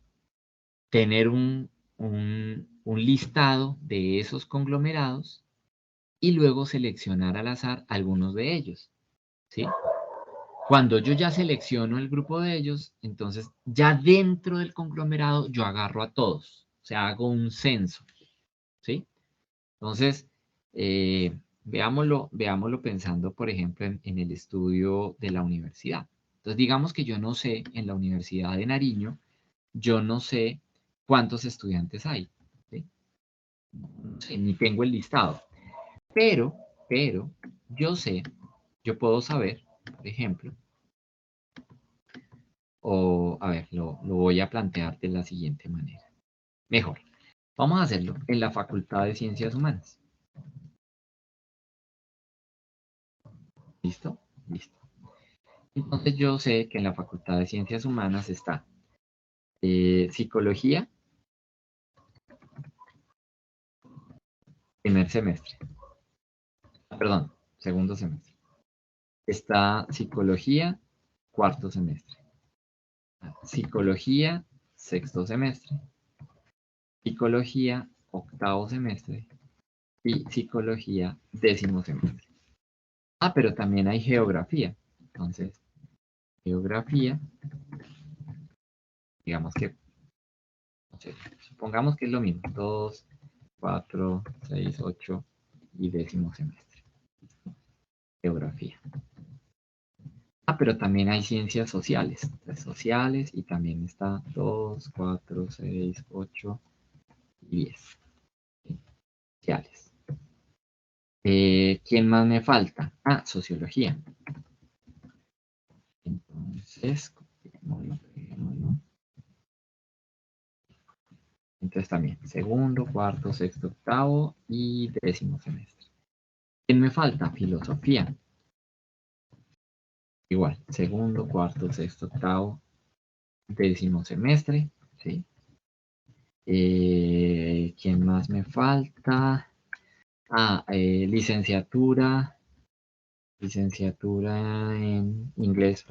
Tener un listado de esos conglomerados y luego seleccionar al azar algunos de ellos, ¿sí? Cuando yo ya selecciono el grupo de ellos, entonces ya dentro del conglomerado yo agarro a todos, o sea, hago un censo, ¿sí? Entonces, veámoslo pensando, por ejemplo, en el estudio de la universidad. Entonces, digamos que yo no sé, en la Universidad de Nariño, yo no sé cuántos estudiantes hay, ¿sí? No sé, ni tengo el listado. Pero, yo puedo saber, por ejemplo, o a ver, lo voy a plantear de la siguiente manera. Mejor, vamos a hacerlo en la Facultad de Ciencias Humanas. ¿Listo? Listo. Entonces yo sé que en la Facultad de Ciencias Humanas está psicología, primer semestre. Perdón, segundo semestre. Está psicología, cuarto semestre. Psicología, sexto semestre. Psicología, octavo semestre. Y psicología, décimo semestre. Pero también hay geografía. Entonces, geografía, digamos que, no sé, supongamos que es lo mismo. 2, 4, 6, 8 y décimo semestre. Geografía. Pero también hay ciencias sociales. Sociales y también está 2, 4, 6, 8 y 10. Sociales. ¿Quién más me falta? Sociología. Entonces, copiémoslo. Entonces también, segundo, cuarto, sexto, octavo y décimo semestre. ¿Quién me falta? Filosofía. Igual, segundo, cuarto, sexto, octavo, décimo semestre, ¿sí? ¿Quién más me falta? Licenciatura en inglés.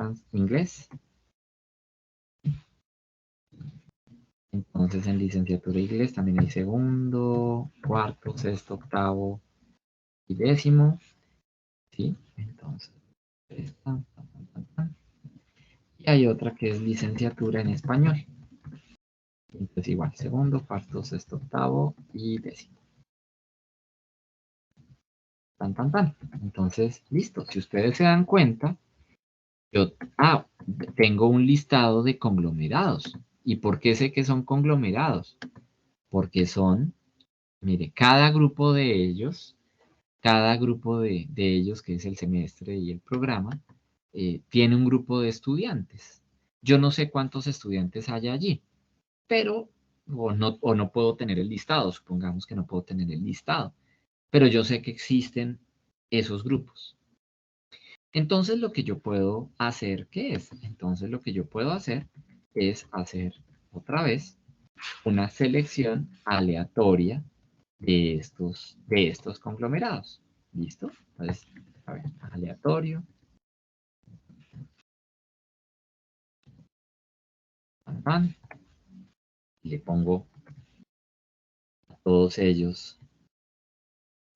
Entonces en licenciatura en inglés también hay segundo, cuarto, sexto, octavo y décimo, ¿sí? Entonces, y hay otra que es licenciatura en español. Entonces igual, segundo, cuarto, sexto, octavo y décimo. Tan. Entonces, listo. Si ustedes se dan cuenta, yo tengo un listado de conglomerados. ¿Y por qué sé que son conglomerados? Porque son, mire, cada grupo de ellos, que es el semestre y el programa, tiene un grupo de estudiantes. Yo no sé cuántos estudiantes hay allí, pero, o no puedo tener el listado, supongamos que no puedo tener el listado, pero yo sé que existen esos grupos. Entonces lo que yo puedo hacer, ¿qué es? Entonces lo que yo puedo hacer es hacer otra vez una selección aleatoria de estos conglomerados. ¿Listo? Entonces, a ver, aleatorio. Le pongo a todos ellos,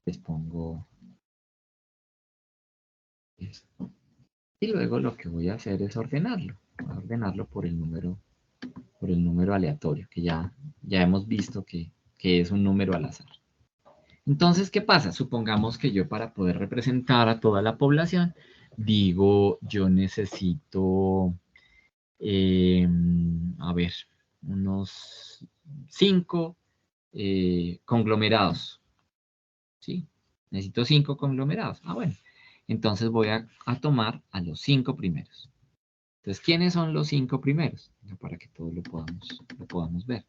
les pongo esto. Y luego lo que voy a hacer es ordenarlo. Voy a ordenarlo por el número aleatorio, que ya hemos visto que es un número al azar. Entonces, ¿qué pasa? Supongamos que yo para poder representar a toda la población, digo, yo necesito, a ver, unos 5 conglomerados, ¿sí? Necesito 5 conglomerados. Ah, bueno. Entonces voy a tomar a los 5 primeros. Entonces, ¿quiénes son los 5 primeros? Para que todos lo podamos ver.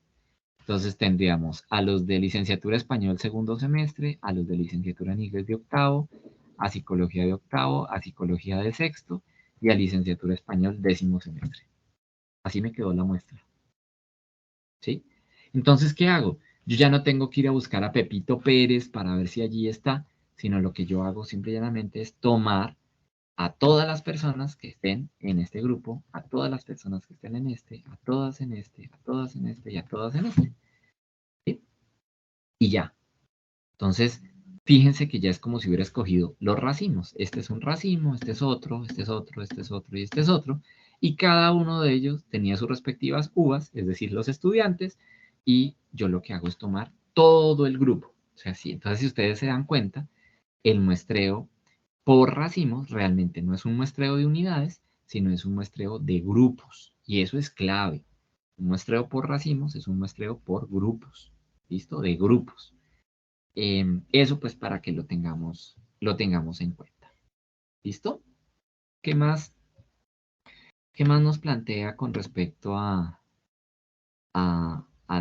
Entonces tendríamos a los de licenciatura español segundo semestre, a los de licenciatura en inglés de octavo, a psicología de octavo, a psicología de sexto y a licenciatura español décimo semestre. Así me quedó la muestra. ¿Sí? Entonces, ¿qué hago? Yo ya no tengo que ir a buscar a Pepito Pérez para ver si allí está, sino lo que yo hago simple y llanamente es tomar a todas las personas que estén en este grupo, a todas las personas que estén en este, a todas en este, a todas en este y a todas en este. ¿Sí? Y ya. Entonces, fíjense que ya es como si hubiera escogido los racimos. Este es un racimo, este es otro, este es otro, este es otro y este es otro. Y cada uno de ellos tenía sus respectivas uvas, es decir, los estudiantes, y yo lo que hago es tomar todo el grupo. O sea, sí, entonces si ustedes se dan cuenta, el muestreo por racimos realmente no es un muestreo de unidades, sino es un muestreo de grupos. Y eso es clave. Un muestreo por racimos es un muestreo por grupos. ¿Listo? De grupos. Eso pues para que lo tengamos en cuenta. ¿Listo? ¿Qué más, qué más nos plantea con respecto al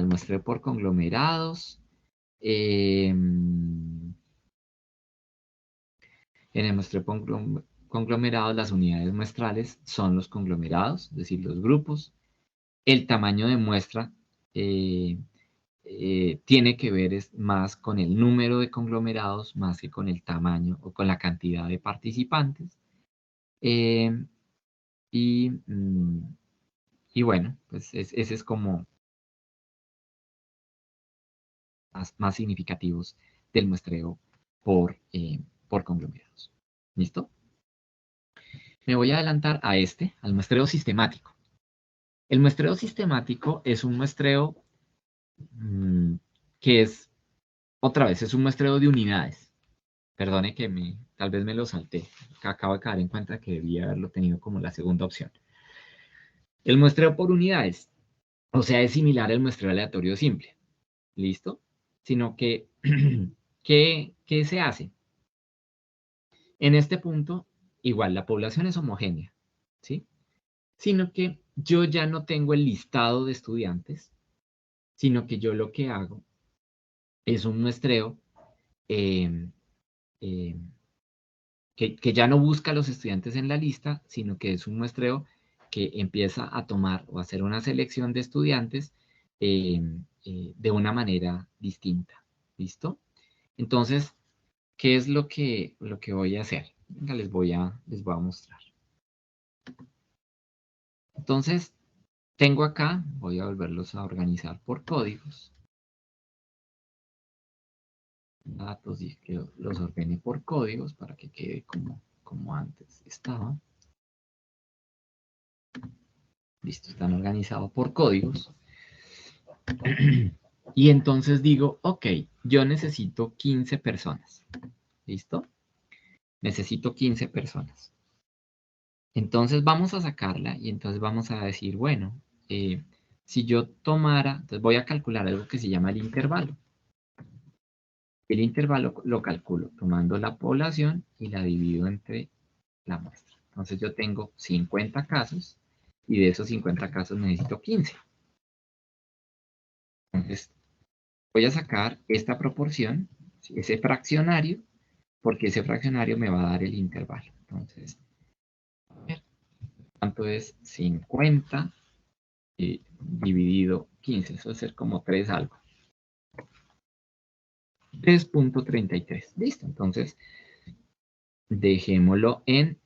muestreo por conglomerados? En el muestreo por conglomerados, las unidades muestrales son los conglomerados, es decir, los grupos. El tamaño de muestra eh, tiene que ver más con el número de conglomerados más que con el tamaño o con la cantidad de participantes. Eh, y, mm, y bueno, pues ese es como más significativos del muestreo por conglomerados. ¿Listo? Me voy a adelantar a al muestreo sistemático. El muestreo sistemático es un muestreo mm, que es, otra vez, es un muestreo de unidades. Perdone que tal vez me lo salté. Acabo de caer en cuenta que debía haberlo tenido como la segunda opción. El muestreo por unidades, o sea, es similar al muestreo aleatorio simple. ¿Listo? Sino que, ¿qué se hace? En este punto, igual, la población es homogénea, ¿sí? Sino que yo ya no tengo el listado de estudiantes, sino que yo lo que hago es un muestreo eh, eh, que ya no busca a los estudiantes en la lista, sino que es un muestreo que empieza a tomar o hacer una selección de estudiantes eh, de una manera distinta. ¿Listo? Entonces, ¿qué es lo que voy a hacer? Venga, les voy a mostrar. Entonces, tengo acá, voy a volverlos a organizar por códigos. Datos y que los ordene por códigos para que quede como antes estaba. Listo, están organizados por códigos. Y entonces digo, ok, yo necesito 15 personas. ¿Listo? Necesito 15 personas. Entonces vamos a sacarla y entonces vamos a decir, bueno, si yo tomara, entonces voy a calcular algo que se llama el intervalo. El intervalo lo calculo tomando la población y la divido entre la muestra. Entonces yo tengo 50 casos y de esos 50 casos necesito 15. Entonces voy a sacar esta proporción, ese fraccionario, porque ese fraccionario me va a dar el intervalo. Entonces, a ver, ¿cuánto es 50 dividido 15? Eso va a ser como 3 algo. 3.33. Listo. Entonces, dejémoslo en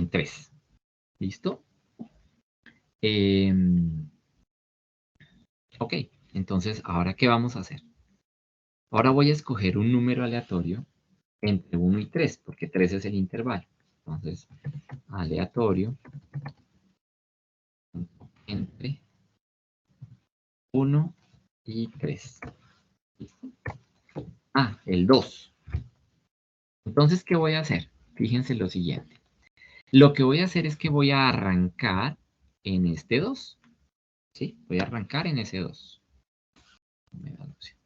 3. ¿Listo? Ok. Entonces, ¿ahora qué vamos a hacer? Ahora voy a escoger un número aleatorio entre 1 y 3, porque 3 es el intervalo. Entonces, aleatorio entre 1 y 3. ¿Listo? Ah, el 2. Entonces, ¿qué voy a hacer? Fíjense lo siguiente. Lo que voy a hacer es que voy a arrancar en este 2. ¿Sí? Voy a arrancar en ese 2. Me da la opción.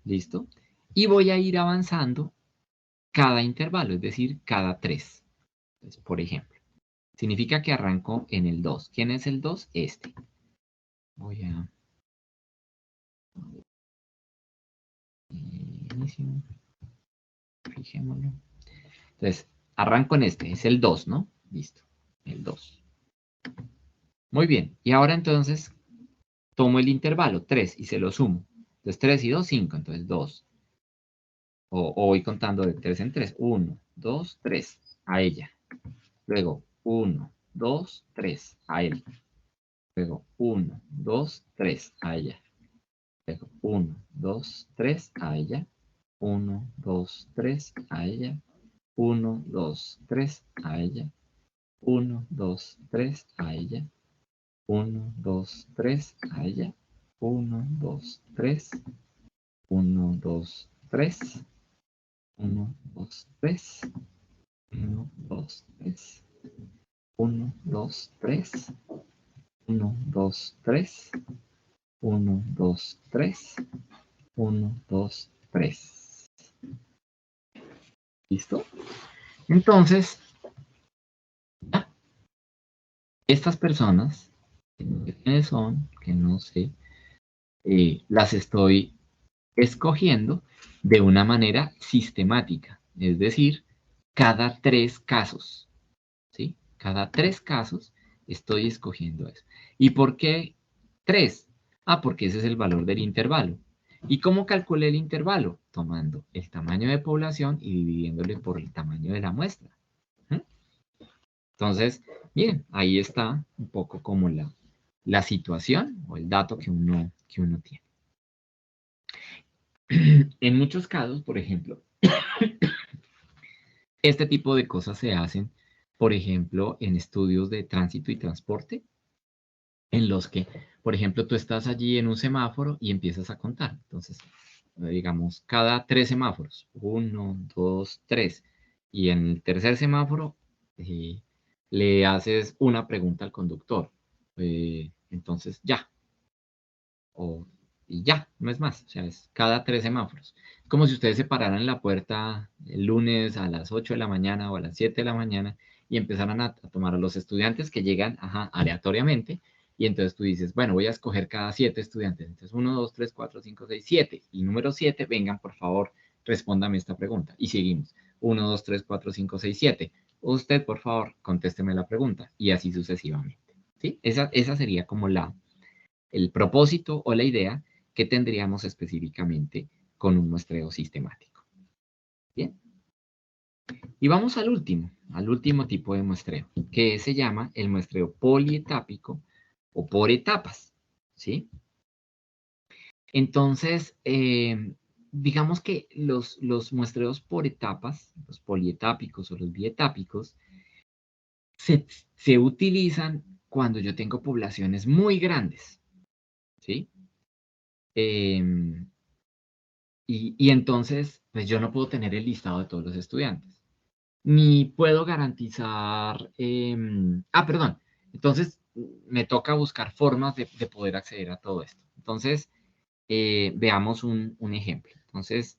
¿Listo? Y voy a ir avanzando cada intervalo, es decir, cada 3. Entonces, por ejemplo, significa que arranco en el 2. ¿Quién es el 2? Este. Voy a... Inicio. Fijémoslo. Entonces, arranco en este. Es el 2, ¿no? Listo. El 2. Muy bien. Y ahora entonces tomo el intervalo 3 y se lo sumo. Entonces 3 y 2, 5. Entonces 2. O voy contando de 3 en 3. 1, 2, 3. A ella. Luego 1, 2, 3. A él. Luego 1, 2, 3. A ella. Luego 1, 2, 3. A ella. 1, 2, 3. A ella. 1, 2, 3. A ella. 1, 2, 3. A ella. 1, 2, 3. A ella. 1, 2, 3. 1, 2, 3. 1, 2, 3. 1, 2, 3. 1, 2, 3. 1, 2, 3. 1, 2, 3. 1, 2, 3. ¿Listo? Entonces, estas personas, que no sé quiénes son, que no sé, las estoy escogiendo de una manera sistemática, es decir, cada 3 casos, ¿sí? Cada 3 casos estoy escogiendo eso. ¿Y por qué 3? Ah, porque ese es el valor del intervalo. ¿Y cómo calculé el intervalo? Tomando el tamaño de población y dividiéndole por el tamaño de la muestra. Entonces, miren, ahí está un poco como la situación o el dato que uno tiene. En muchos casos, por ejemplo, este tipo de cosas se hacen, por ejemplo, en estudios de tránsito y transporte, en los que, por ejemplo, tú estás allí en un semáforo y empiezas a contar. Entonces, digamos, cada 3 semáforos, 1, 2, 3. Y en el tercer semáforo le haces una pregunta al conductor. Entonces, ya. Y ya, no es más. O sea, es cada 3 semáforos. Es como si ustedes se pararan en la puerta el lunes a las 8 de la mañana o a las 7 de la mañana y empezaran a tomar a los estudiantes que llegan aleatoriamente. Y entonces tú dices, bueno, voy a escoger cada 7 estudiantes. Entonces, 1, 2, 3, 4, 5, 6, 7. Y número 7, vengan, por favor, respóndame esta pregunta. Y seguimos. 1, 2, 3, 4, 5, 6, 7. Usted, por favor, contésteme la pregunta. Y así sucesivamente. ¿Sí? Esa sería como el propósito o la idea que tendríamos específicamente con un muestreo sistemático. Bien. Y vamos al último tipo de muestreo, que se llama el muestreo polietápico o por etapas. ¿Sí? Entonces, digamos que los muestreos por etapas, los polietápicos o los bietápicos, se utilizan cuando yo tengo poblaciones muy grandes. ¿Sí? Y entonces, pues yo no puedo tener el listado de todos los estudiantes. Ni puedo garantizar... perdón. Entonces, me toca buscar formas de poder acceder a todo esto. Entonces, veamos un ejemplo. Entonces,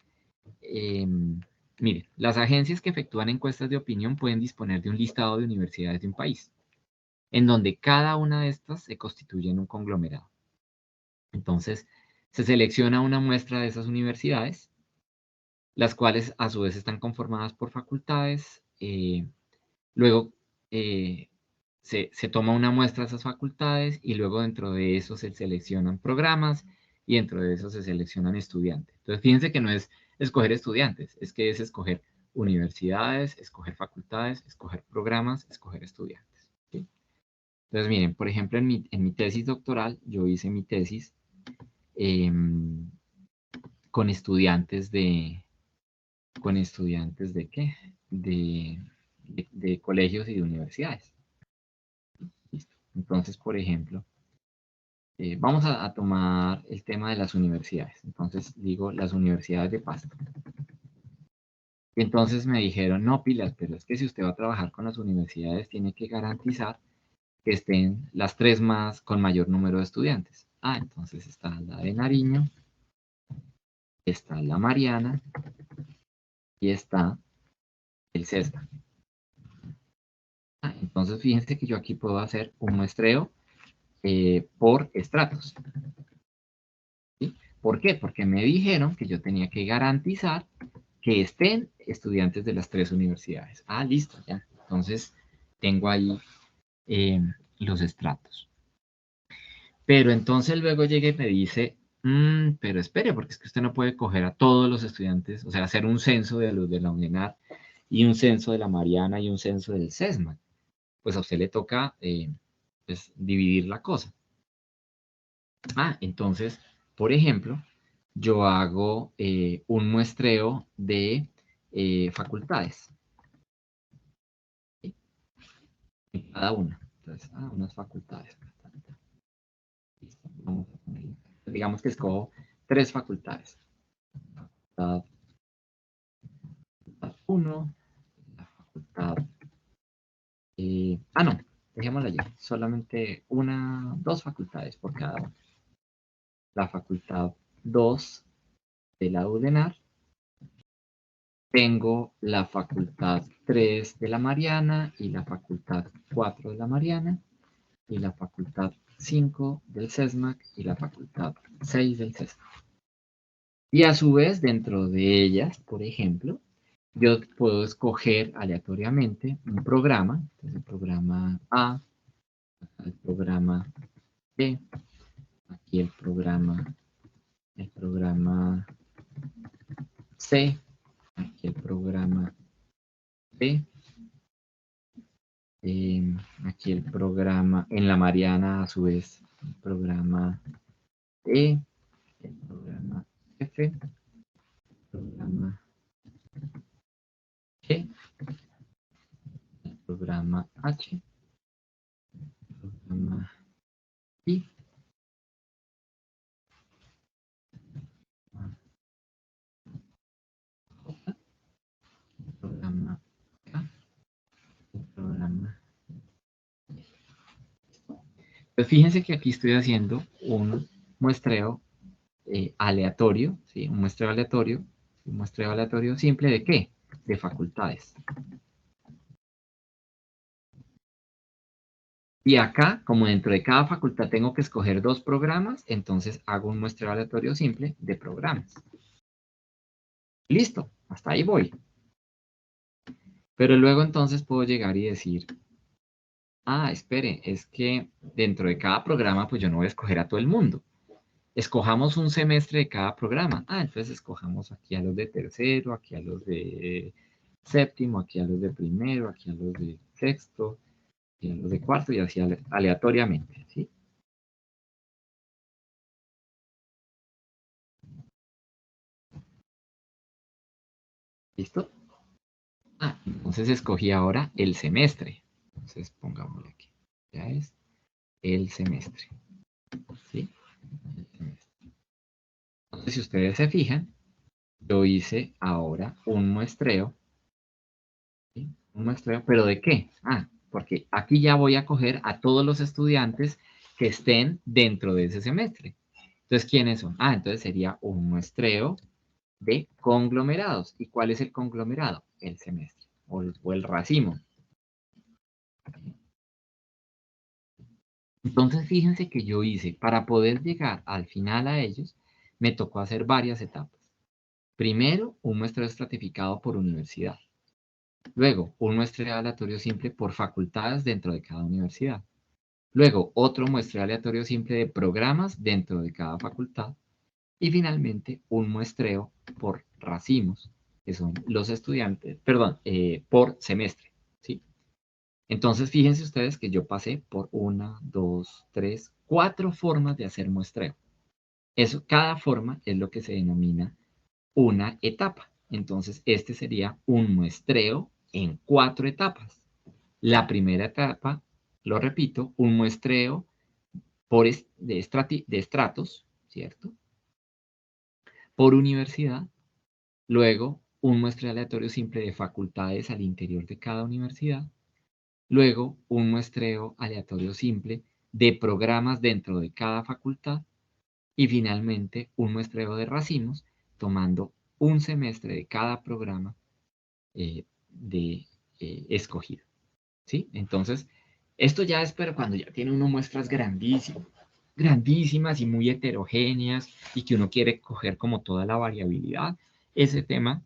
miren, las agencias que efectúan encuestas de opinión pueden disponer de un listado de universidades de un país, en donde cada una de estas se constituye en un conglomerado. Entonces, se selecciona una muestra de esas universidades, las cuales a su vez están conformadas por facultades. Luego se toma una muestra de esas facultades y luego dentro de eso se seleccionan programas y dentro de eso se seleccionan estudiantes. Entonces, fíjense que no es escoger estudiantes, es que es escoger universidades, escoger facultades, escoger programas, escoger estudiantes. ¿Sí? Entonces, miren, por ejemplo, en mi tesis doctoral, yo hice mi tesis con estudiantes con estudiantes de qué? De colegios y de universidades. ¿Listo? Entonces, por ejemplo, vamos a tomar el tema de las universidades. Entonces, digo las universidades de Pasto. Y entonces me dijeron, no, pilas, pero es que si usted va a trabajar con las universidades, tiene que garantizar que estén las tres más con mayor número de estudiantes. Ah, entonces está la de Nariño, está la Mariana y está el CESDA. Ah, entonces fíjense que yo aquí puedo hacer un muestreo por estratos. ¿Sí? ¿Por qué? Porque me dijeron que yo tenía que garantizar que estén estudiantes de las tres universidades. Ah, listo, ya. Entonces tengo ahí los estratos. Pero entonces luego llega y me dice, pero espere, porque es que usted no puede coger a todos los estudiantes, o sea, hacer un censo de los de la UNENAR y un censo de la Mariana y un censo del CESMA. Pues a usted le toca pues, dividir la cosa. Ah, entonces, por ejemplo, yo hago un muestreo de facultades. ¿Sí? En cada una. Entonces, unas facultades. Listo, vamos a ponerle. Digamos que escojo 3 facultades. Facultad 1, la facultad... no, dejémosla allí. Solamente 2 facultades por cada una. La facultad 2 de la UDENAR. Tengo la facultad 3 de la Mariana y la facultad 4 de la Mariana y la facultad 5 del CESMAC y la facultad 6 del CESMAC. Y a su vez, dentro de ellas, por ejemplo, yo puedo escoger aleatoriamente un programa, entonces el programa A, el programa B, aquí el programa C, aquí el programa B, aquí el programa, en la Mariana a su vez, el programa E, el programa F, el programa G, el programa H, el programa I, el programa K, el programa. Pues fíjense que aquí estoy haciendo un muestreo aleatorio, ¿sí? Un muestreo aleatorio simple ¿de qué? De facultades. Y acá, como dentro de cada facultad tengo que escoger 2 programas, entonces hago un muestreo aleatorio simple de programas. Listo, hasta ahí voy. Pero luego entonces puedo llegar y decir, espere, es que dentro de cada programa pues yo no voy a escoger a todo el mundo. Escojamos un semestre de cada programa. Entonces escojamos aquí a los de tercero, aquí a los de séptimo, aquí a los de primero, aquí a los de sexto, aquí a los de cuarto y así aleatoriamente, ¿sí? ¿Listo? Entonces escogí ahora el semestre. Entonces pongámosle aquí. Ya es el semestre, ¿sí? El semestre. Entonces si ustedes se fijan, yo hice ahora un muestreo. ¿Sí? Un muestreo, ¿pero de qué? Porque aquí ya voy a coger a todos los estudiantes que estén dentro de ese semestre. Entonces, ¿quiénes son? Entonces sería un muestreo de conglomerados. ¿Y cuál es el conglomerado? El semestre o el racimo. Entonces, fíjense que yo hice, para poder llegar al final a ellos, me tocó hacer varias etapas. Primero, un muestreo estratificado por universidad. Luego, un muestreo aleatorio simple por facultades dentro de cada universidad. Luego, otro muestreo aleatorio simple de programas dentro de cada facultad. Y finalmente, un muestreo por racimos, que son los estudiantes, perdón, por semestre, ¿sí? Entonces, fíjense ustedes que yo pasé por 1, 2, 3, 4 formas de hacer muestreo. Eso, cada forma es lo que se denomina una etapa. entonces este sería un muestreo en 4 etapas. La primera etapa, lo repito, un muestreo de estratos, ¿cierto? Por universidad. Luego, un muestreo aleatorio simple de facultades al interior de cada universidad. Luego, un muestreo aleatorio simple de programas dentro de cada facultad. Y finalmente, un muestreo de racimos, tomando un semestre de cada programa escogido. ¿Sí? Entonces, esto ya es, pero cuando ya tiene uno muestras grandísimas y muy heterogéneas y que uno quiere coger como toda la variabilidad, ese tema,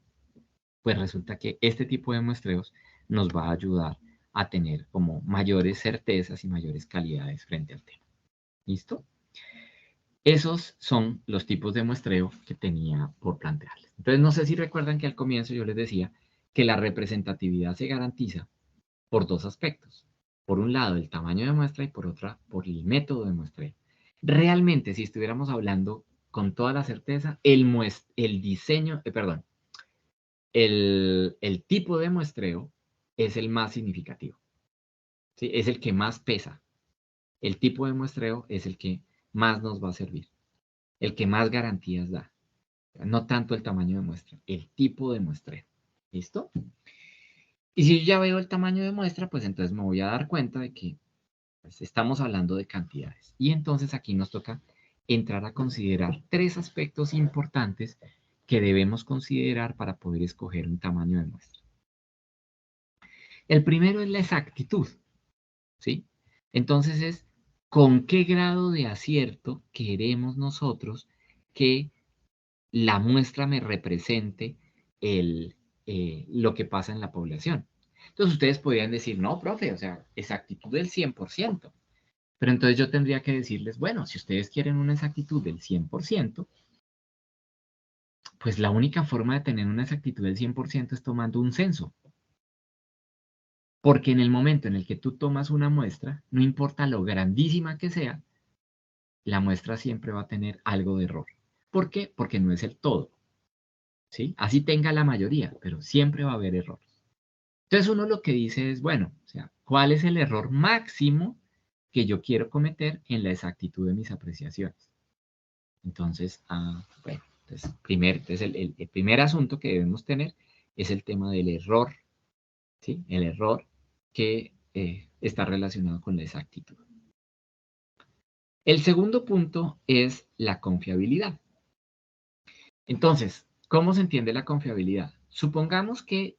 pues resulta que este tipo de muestreos nos va a ayudar a tener como mayores certezas y mayores calidades frente al tema. ¿Listo? Esos son los tipos de muestreo que tenía por plantearles. Entonces, no sé si recuerdan que al comienzo yo les decía que la representatividad se garantiza por dos aspectos. Por un lado, el tamaño de muestra y por otra, por el método de muestreo. Realmente, si estuviéramos hablando con toda la certeza, el diseño, perdón, el tipo de muestreo es el más significativo. ¿Sí? Es el que más pesa. El tipo de muestreo es el que más nos va a servir. El que más garantías da. No tanto el tamaño de muestra, el tipo de muestreo. ¿Listo? Y si yo ya veo el tamaño de muestra, pues entonces me voy a dar cuenta de que pues, estamos hablando de cantidades. Y entonces aquí nos toca entrar a considerar 3 aspectos importantes que debemos considerar para poder escoger un tamaño de muestra. El primero es la exactitud, ¿sí? Entonces es con qué grado de acierto queremos nosotros que la muestra me represente lo que pasa en la población. Entonces ustedes podrían decir, no, profe, o sea, exactitud del 100%. Pero entonces yo tendría que decirles, bueno, si ustedes quieren una exactitud del 100%, pues la única forma de tener una exactitud del 100% es tomando un censo. Porque en el momento en el que tú tomas una muestra, no importa lo grandísima que sea, la muestra siempre va a tener algo de error. ¿Por qué? Porque no es el todo. ¿Sí? Así tenga la mayoría, pero siempre va a haber errores. Entonces uno lo que dice es, bueno, o sea, ¿cuál es el error máximo que yo quiero cometer en la exactitud de mis apreciaciones? Entonces, bueno, entonces el primer asunto que debemos tener es el tema del error, ¿sí? El error que está relacionado con la exactitud. El segundo punto es la confiabilidad. Entonces, ¿cómo se entiende la confiabilidad? Supongamos que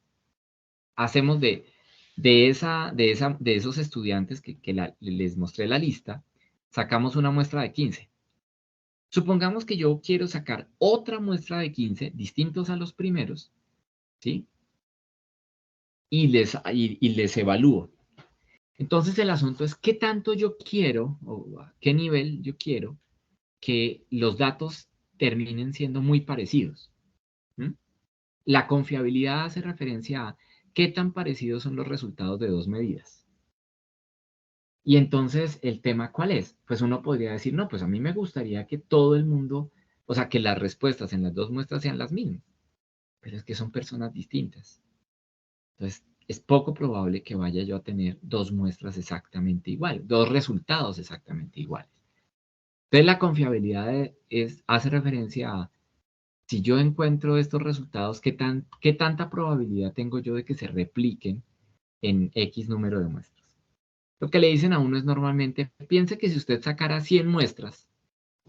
hacemos de esos estudiantes que les mostré la lista, sacamos una muestra de 15. Supongamos que yo quiero sacar otra muestra de 15 distintos a los primeros, ¿sí? Y les evalúo. Entonces el asunto es qué tanto yo quiero, o a qué nivel yo quiero que los datos terminen siendo muy parecidos. ¿Mm? La confiabilidad hace referencia a qué tan parecidos son los resultados de dos medidas. Y entonces, ¿el tema cuál es? Pues uno podría decir, no, pues a mí me gustaría que todo el mundo, o sea, que las respuestas en las dos muestras sean las mismas, pero es que son personas distintas. Entonces, es poco probable que vaya yo a tener dos muestras exactamente iguales, dos resultados exactamente iguales. Entonces, la confiabilidad hace referencia a, si yo encuentro estos resultados, ¿qué tanta probabilidad tengo yo de que se repliquen en X número de muestras? Lo que le dicen a uno es normalmente, piense que si usted sacara 100 muestras,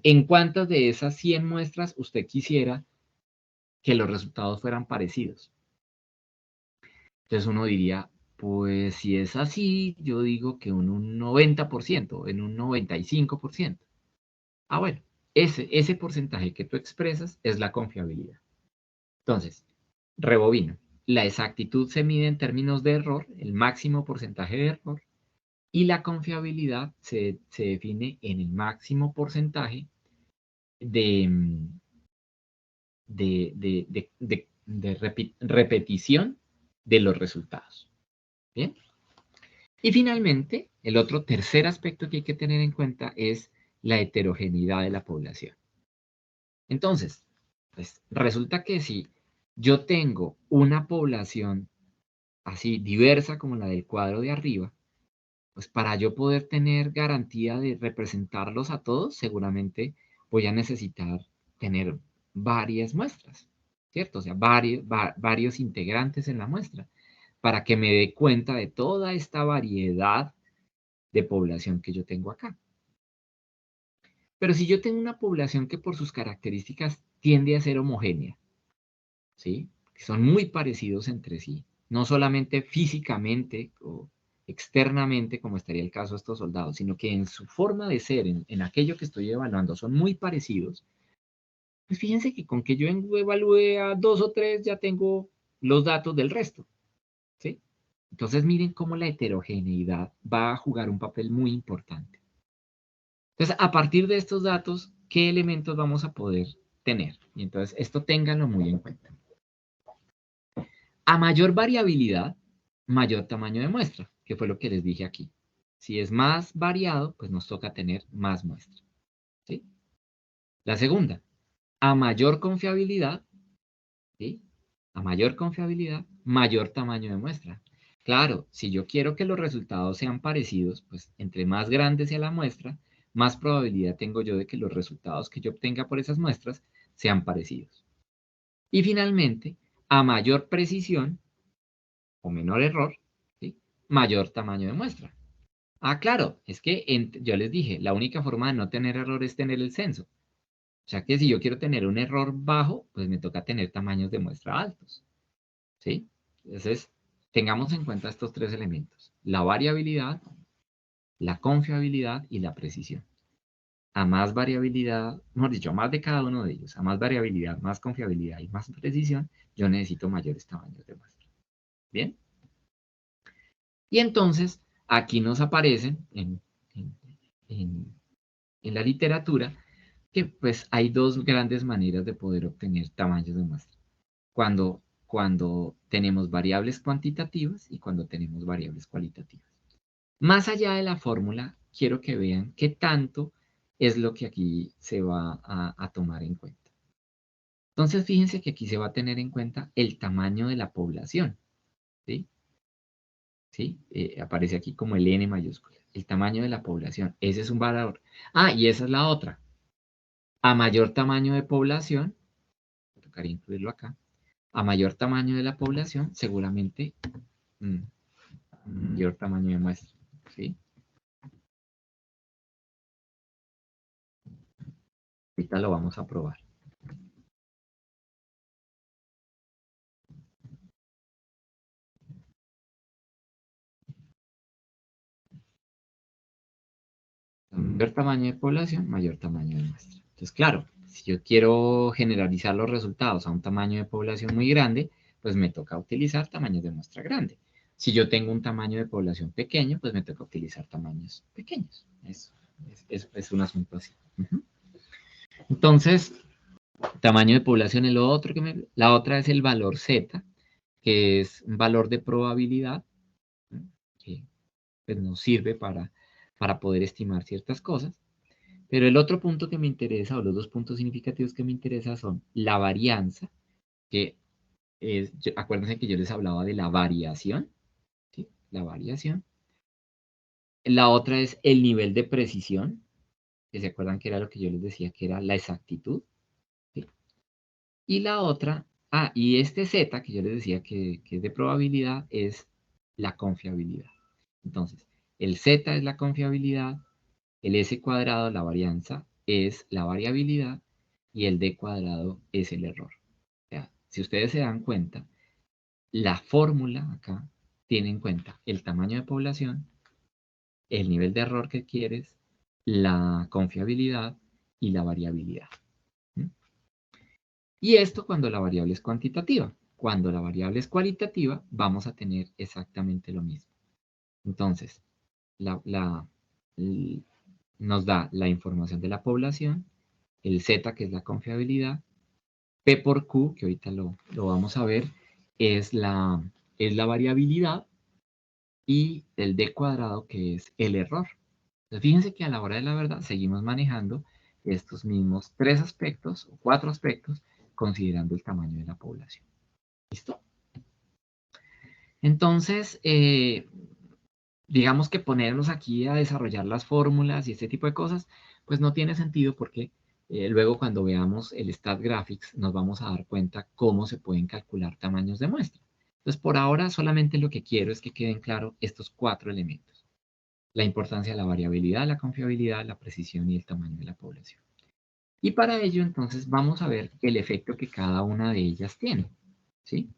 ¿en cuántas de esas 100 muestras usted quisiera que los resultados fueran parecidos? Entonces uno diría, pues si es así, yo digo que en un 90%, en un 95%. Bueno, ese porcentaje que tú expresas es la confiabilidad. Entonces, rebobino. La exactitud se mide en términos de error, el máximo porcentaje de error, y la confiabilidad se define en el máximo porcentaje de, repetición de los resultados. ¿Bien? Y finalmente, el otro tercer aspecto que hay que tener en cuenta es la heterogeneidad de la población. Entonces, pues resulta que si yo tengo una población así diversa como la del cuadro de arriba, pues para yo poder tener garantía de representarlos a todos, seguramente voy a necesitar tener varias muestras, ¿cierto? O sea, varios integrantes en la muestra, para que me dé cuenta de toda esta variedad de población que yo tengo acá. Pero si yo tengo una población que por sus características tiende a ser homogénea, ¿sí? Que son muy parecidos entre sí, no solamente físicamente o externamente, como estaría el caso de estos soldados, sino que en su forma de ser, en aquello que estoy evaluando, son muy parecidos, pues fíjense que con que yo evalúe a 2 o 3 ya tengo los datos del resto, ¿sí? Entonces miren cómo la heterogeneidad va a jugar un papel muy importante. Entonces, a partir de estos datos, ¿qué elementos vamos a poder tener? Y entonces, esto ténganlo muy en cuenta. A mayor variabilidad, mayor tamaño de muestra, que fue lo que les dije aquí. Si es más variado, pues nos toca tener más muestra, ¿sí? La segunda, a mayor confiabilidad, ¿sí? A mayor confiabilidad, mayor tamaño de muestra. Claro, si yo quiero que los resultados sean parecidos, pues entre más grande sea la muestra, más probabilidad tengo yo de que los resultados que yo obtenga por esas muestras sean parecidos. Y finalmente, a mayor precisión o menor error, ¿sí? Mayor tamaño de muestra. Ah, claro, es que yo les dije, la única forma de no tener error es tener el censo. O sea que si yo quiero tener un error bajo, pues me toca tener tamaños de muestra altos, ¿sí? Entonces, tengamos en cuenta estos 3 elementos: la variabilidad, la confiabilidad y la precisión. A más variabilidad, mejor dicho, a más de cada uno de ellos, a más variabilidad, más confiabilidad y más precisión, yo necesito mayores tamaños de muestra. ¿Bien? Y entonces, aquí nos aparecen en, en- en la literatura que pues hay 2 grandes maneras de poder obtener tamaños de muestra. Cuando tenemos variables cuantitativas y cuando tenemos variables cualitativas. Más allá de la fórmula, quiero que vean qué tanto es lo que aquí se va a tomar en cuenta. Entonces, fíjense que aquí se va a tener en cuenta el tamaño de la población, ¿sí? ¿Sí? Aparece aquí como el N mayúscula, el tamaño de la población. Ese es un valor. Ah, y esa es la otra. A mayor tamaño de población, me tocaría incluirlo acá, a mayor tamaño de la población, seguramente mm, mayor tamaño de muestra, ¿sí? Ahorita lo vamos a probar. Mayor tamaño de población, mayor tamaño de muestra. Entonces, claro, si yo quiero generalizar los resultados a un tamaño de población muy grande, pues me toca utilizar tamaños de muestra grande. Si yo tengo un tamaño de población pequeño, pues me toca utilizar tamaños pequeños. Es un asunto así. Entonces, tamaño de población es lo otro la otra es el valor Z, que es un valor de probabilidad, ¿no? Que pues, nos sirve para poder estimar ciertas cosas. Pero el otro punto que me interesa, o los 2 puntos significativos que me interesan, son la varianza, que es, acuérdense que yo les hablaba de la variación, ¿sí? La variación. La otra es el nivel de precisión, que se acuerdan que era lo que yo les decía, que era la exactitud, ¿sí? Y la otra, y este Z, que yo les decía que es de probabilidad, es la confiabilidad. Entonces, el Z es la confiabilidad, el S cuadrado, la varianza, es la variabilidad y el D cuadrado es el error. O sea, si ustedes se dan cuenta, la fórmula acá tiene en cuenta el tamaño de población, el nivel de error que quieres, la confiabilidad y la variabilidad. ¿Mm? Y esto cuando la variable es cuantitativa. Cuando la variable es cualitativa, vamos a tener exactamente lo mismo. Entonces, nos da la información de la población, el Z, que es la confiabilidad, P por Q, que ahorita lo vamos a ver, es la variabilidad, y el D cuadrado, que es el error. Entonces, fíjense que a la hora de la verdad seguimos manejando estos mismos 3 aspectos o 4 aspectos, considerando el tamaño de la población. ¿Listo? Entonces, digamos que ponernos aquí a desarrollar las fórmulas y este tipo de cosas, pues no tiene sentido porque luego cuando veamos el StatGraphics nos vamos a dar cuenta cómo se pueden calcular tamaños de muestra. Entonces, por ahora solamente lo que quiero es que queden claros estos 4 elementos. La importancia de la variabilidad, la confiabilidad, la precisión y el tamaño de la población. Y para ello, entonces, vamos a ver el efecto que cada una de ellas tiene, ¿sí?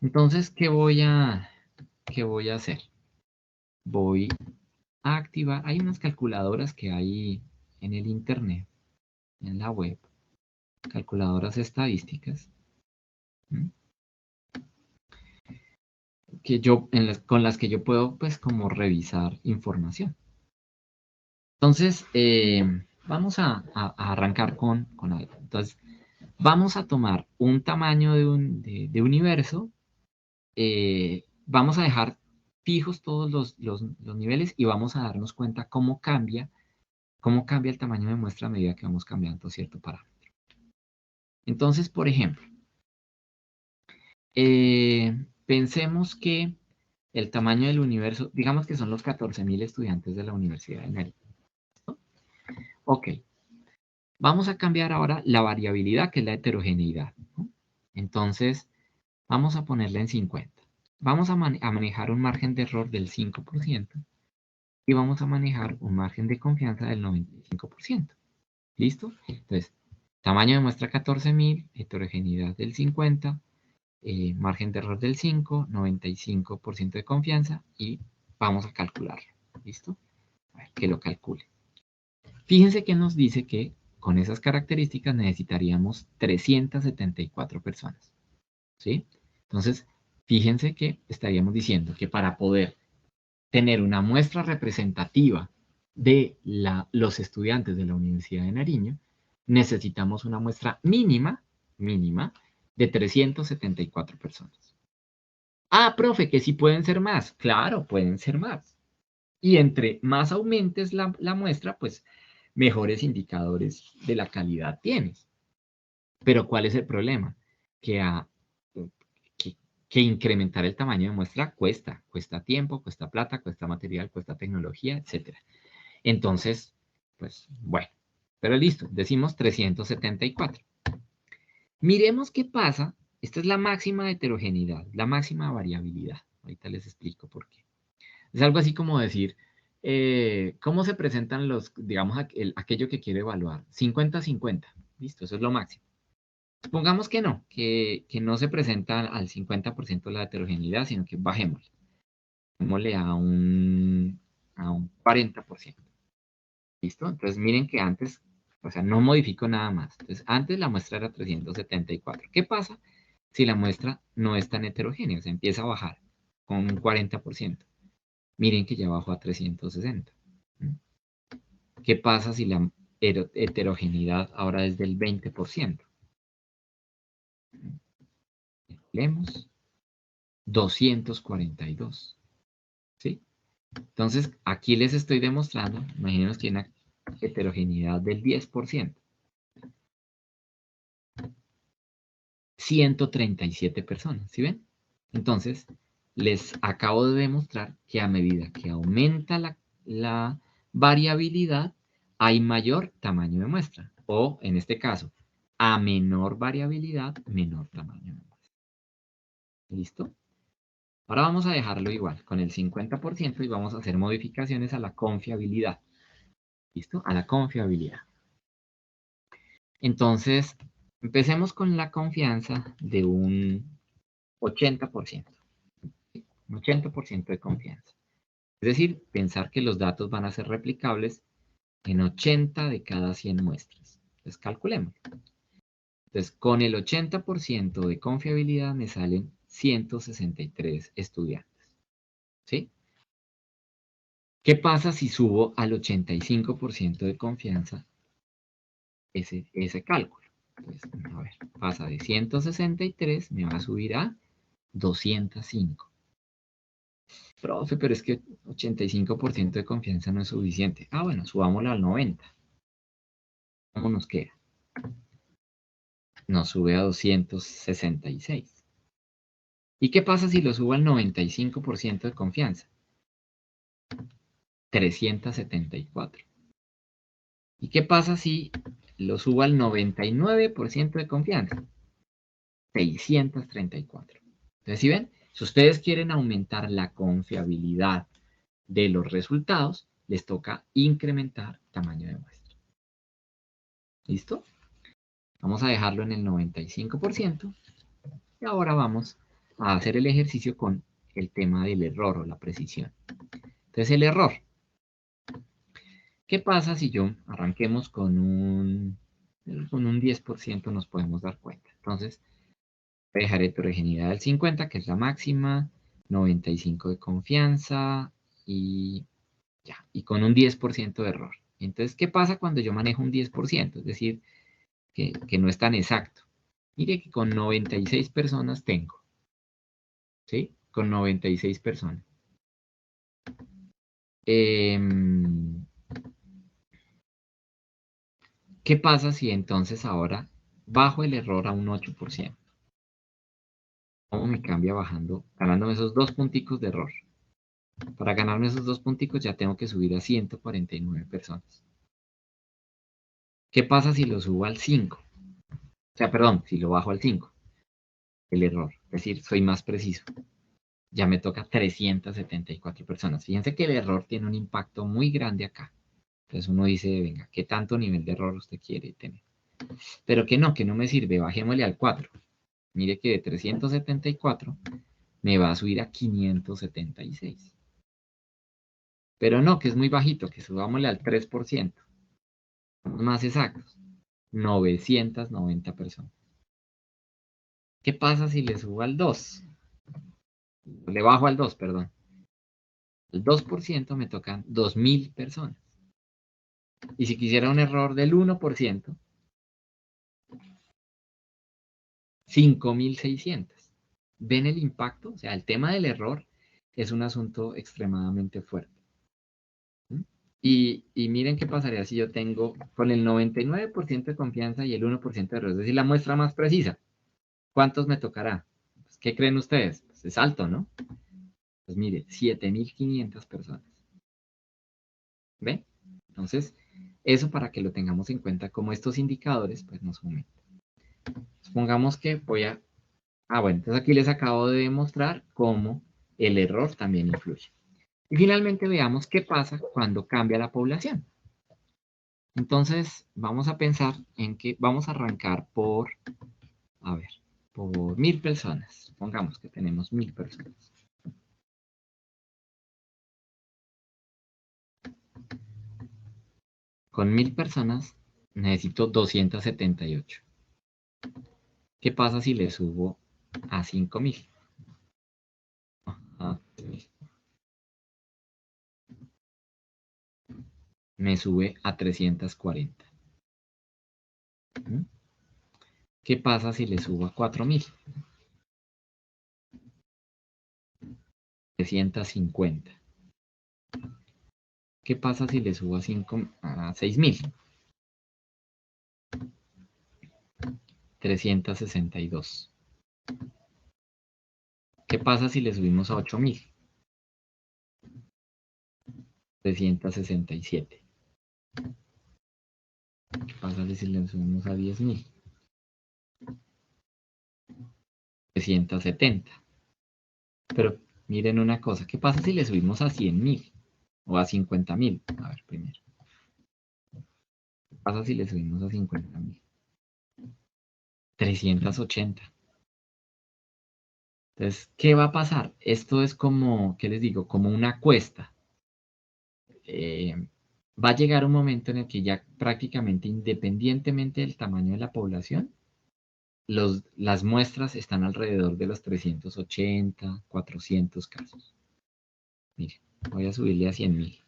Entonces, ¿qué voy a hacer? Voy a activar, hay unas calculadoras que hay en el internet, en la web, calculadoras estadísticas, ¿m? que con las que yo puedo, pues, como revisar información. Entonces, vamos a arrancar con algo. Entonces, vamos a tomar un tamaño de universo, vamos a dejar fijos todos los niveles y vamos a darnos cuenta cómo cambia el tamaño de muestra a medida que vamos cambiando cierto parámetro. Entonces, por ejemplo, pensemos que el tamaño del universo, digamos que son los 14.000 estudiantes de la Universidad de Nariño. Ok, vamos a cambiar ahora la variabilidad, que es la heterogeneidad, ¿no? Entonces, vamos a ponerla en 50. Vamos a manejar un margen de error del 5% y vamos a manejar un margen de confianza del 95%. ¿Listo? Entonces, tamaño de muestra 14.000, heterogeneidad del 50%, margen de error del 5, 95% de confianza y vamos a calcularlo. ¿Listo? A ver, que lo calcule. Fíjense que nos dice que con esas características necesitaríamos 374 personas. ¿Sí? Entonces, fíjense que estaríamos diciendo que para poder tener una muestra representativa de los estudiantes de la Universidad de Nariño, necesitamos una muestra mínima de 374 personas. Ah, profe, que sí pueden ser más. Claro, pueden ser más. Y entre más aumentes la muestra, pues mejores indicadores de la calidad tienes. Pero ¿cuál es el problema? Que, que, que incrementar el tamaño de muestra cuesta tiempo, cuesta plata, cuesta material, cuesta tecnología, etc. Entonces, pues bueno, pero listo, decimos 374. Miremos qué pasa. Esta es la máxima heterogeneidad, la máxima variabilidad. Ahorita les explico por qué. Es algo así como decir, ¿cómo se presentan digamos, aquello que quiero evaluar? 50-50. Listo, eso es lo máximo. Supongamos que no, que no se presenta al 50% la heterogeneidad, sino que bajémosle. Bajémosle a un 40%. ¿Listo? Entonces miren que antes, o sea, no modifico nada más. Entonces antes la muestra era 374. ¿Qué pasa si la muestra no es tan heterogénea? O sea, empieza a bajar con un 40%. Miren que ya bajó a 360. ¿Qué pasa si la heterogeneidad ahora es del 20%? Leemos 242. ¿Sí? Entonces, aquí les estoy demostrando, imagínense que hay una heterogeneidad del 10%. 137 personas, ¿sí ven? Entonces, les acabo de demostrar que a medida que aumenta la variabilidad, hay mayor tamaño de muestra. O, en este caso, a menor variabilidad, menor tamaño de muestra. ¿Listo? Ahora vamos a dejarlo igual, con el 50% y vamos a hacer modificaciones a la confiabilidad. ¿Listo? A la confiabilidad. Entonces, empecemos con la confianza de un 80%. Un 80% de confianza. Es decir, pensar que los datos van a ser replicables en 80 de cada 100 muestras. Entonces, calculemos. Entonces, con el 80% de confiabilidad me salen 163 estudiantes. ¿Sí? ¿Qué pasa si subo al 85% de confianza ese cálculo? Entonces, a ver, pasa de 163, me va a subir a 205. Profe, pero es que 85% de confianza no es suficiente. Ah, bueno, subámoslo al 90. ¿Cómo nos queda? nos sube a 266. ¿Y qué pasa si lo subo al 95% de confianza? 374. ¿Y qué pasa si lo subo al 99% de confianza? 634. Entonces, ¿sí ven? Si ustedes quieren aumentar la confiabilidad de los resultados, les toca incrementar tamaño de muestra. ¿Listo? Vamos a dejarlo en el 95%. Y ahora vamos a hacer el ejercicio con el tema del error o la precisión. Entonces, el error. ¿Qué pasa si yo arranquemos con un 10%? Nos podemos dar cuenta. Entonces, voy a dejar heterogeneidad del 50, que es la máxima, 95 de confianza y ya. Y con un 10% de error. Entonces, ¿qué pasa cuando yo manejo un 10%? Es decir, que no es tan exacto. Mire que con 96 personas tengo. ¿Sí? Con 96 personas. ¿Qué pasa si entonces ahora bajo el error a un 8%? ¿Cómo me cambia bajando, ganándome esos 2 punticos de error? Para ganarme esos 2 punticos ya tengo que subir a 149 personas. ¿Qué pasa si lo subo al 5? O sea, perdón, si lo bajo al 5. El error, es decir, soy más preciso. Ya me toca 374 personas. Fíjense que el error tiene un impacto muy grande acá. Entonces uno dice, venga, ¿qué tanto nivel de error usted quiere tener? Pero que no me sirve, bajémosle al 4. Mire que de 374 me va a subir a 576. Pero no, que es muy bajito, que subámosle al 3%. Más exactos, 990 personas. ¿Qué pasa si le subo al 2? Le bajo al 2, perdón. El 2% me tocan 2000 personas. Y si quisiera un error del 1%, 5600. ¿Ven el impacto? O sea, el tema del error es un asunto extremadamente fuerte. Y miren qué pasaría si yo tengo con el 99% de confianza y el 1% de error, es decir, la muestra más precisa. ¿Cuántos me tocará? Pues, ¿qué creen ustedes? Pues es alto, ¿no? Pues mire, 7500 personas. ¿Ven? Entonces, eso para que lo tengamos en cuenta como estos indicadores, pues nos aumentan. Supongamos que voy a... bueno, entonces aquí les acabo de demostrar cómo el error también influye. Y finalmente veamos qué pasa cuando cambia la población. Entonces, vamos a pensar en que vamos a arrancar por 1000 personas. Supongamos que tenemos 1000 personas. Con 1000 personas necesito 278. ¿Qué pasa si le subo a 5000? Me sube a 340. ¿Qué pasa si le subo a 4000? 350. ¿Qué pasa si le subo a 6000? 362. ¿Qué pasa si le subimos a 8000? 367. ¿Qué pasa si le subimos a 10.000? 370. Pero miren una cosa, ¿qué pasa si le subimos a 100.000? O a 50.000. A ver, primero. ¿Qué pasa si le subimos a 50.000? 380. Entonces, ¿qué va a pasar? Esto es como, ¿qué les digo? Como una cuesta. Va a llegar un momento en el que ya prácticamente independientemente del tamaño de la población, las muestras están alrededor de los 380, 400 casos. Miren, voy a subirle a 100.000.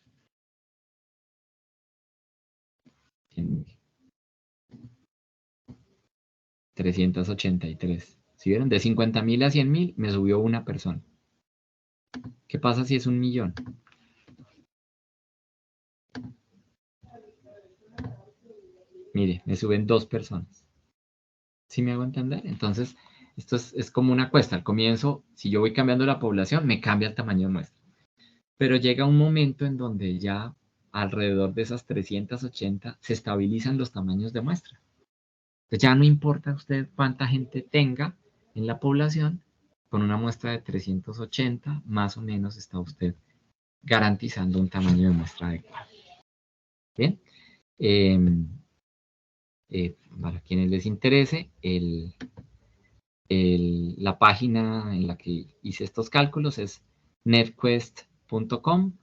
100.000. 383. ¿Sí vieron? De 50.000 a 100.000 me subió una persona. ¿Qué pasa si es 1.000.000? Mire, me suben 2 personas. ¿Sí me hago entender? Entonces, esto es como una cuesta. Al comienzo, si yo voy cambiando la población, me cambia el tamaño de muestra. Pero llega un momento en donde ya alrededor de esas 380 se estabilizan los tamaños de muestra. Entonces ya no importa usted cuánta gente tenga en la población, con una muestra de 380, más o menos está usted garantizando un tamaño de muestra adecuado. Bien, para quienes les interese, la página en la que hice estos cálculos es netquest.com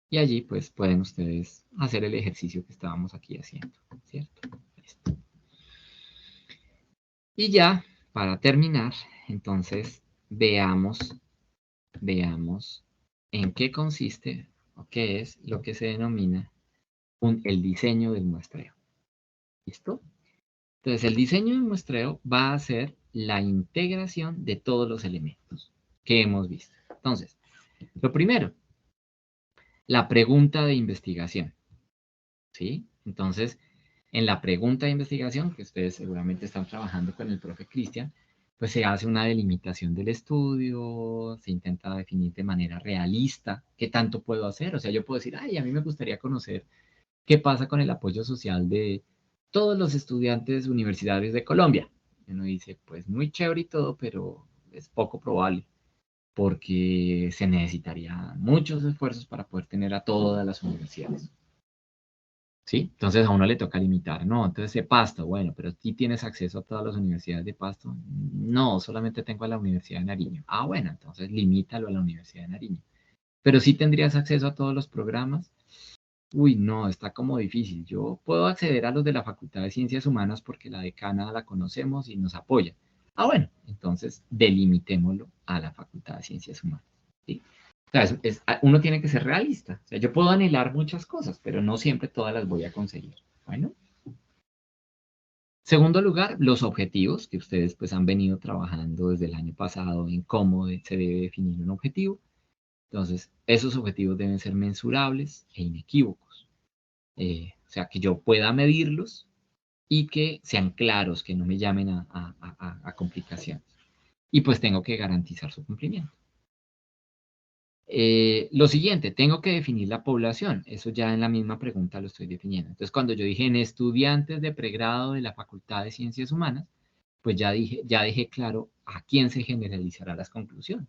y allí pues pueden ustedes hacer el ejercicio que estábamos aquí haciendo, ¿cierto? Listo. Y ya, para terminar, entonces veamos en qué consiste o qué es lo que se denomina el diseño del muestreo. ¿Listo? Entonces, el diseño del muestreo va a ser la integración de todos los elementos que hemos visto. Entonces, lo primero, la pregunta de investigación. ¿Sí? Entonces, en la pregunta de investigación, que ustedes seguramente están trabajando con el profe Cristian, pues se hace una delimitación del estudio, se intenta definir de manera realista qué tanto puedo hacer. O sea, yo puedo decir, ay, a mí me gustaría conocer qué pasa con el apoyo social de todos los estudiantes universitarios de Colombia. Y uno dice, pues muy chévere y todo, pero es poco probable, porque se necesitaría muchos esfuerzos para poder tener a todas las universidades. ¿Sí? Entonces a uno le toca limitar, no, entonces de Pasto, bueno, pero ¿sí tienes acceso a todas las universidades de Pasto? No, solamente tengo a la Universidad de Nariño. Ah, bueno, entonces limítalo a la Universidad de Nariño. Pero sí tendrías acceso a todos los programas. Uy, no, está como difícil. Yo puedo acceder a los de la Facultad de Ciencias Humanas porque la decana la conocemos y nos apoya. Ah, bueno, entonces delimitémoslo a la Facultad de Ciencias Humanas. ¿Sí? O sea, uno tiene que ser realista. O sea, yo puedo anhelar muchas cosas, pero no siempre todas las voy a conseguir. Bueno. Segundo lugar, los objetivos que ustedes pues han venido trabajando desde el año pasado en cómo se debe definir un objetivo. Entonces, esos objetivos deben ser mensurables e inequívocos. O sea, que yo pueda medirlos y que sean claros, que no me llamen a complicaciones. Y pues tengo que garantizar su cumplimiento. Lo siguiente, tengo que definir la población. Eso ya en la misma pregunta lo estoy definiendo. Entonces, cuando yo dije en estudiantes de pregrado de la Facultad de Ciencias Humanas, pues ya dejé claro a quién se generalizará las conclusiones.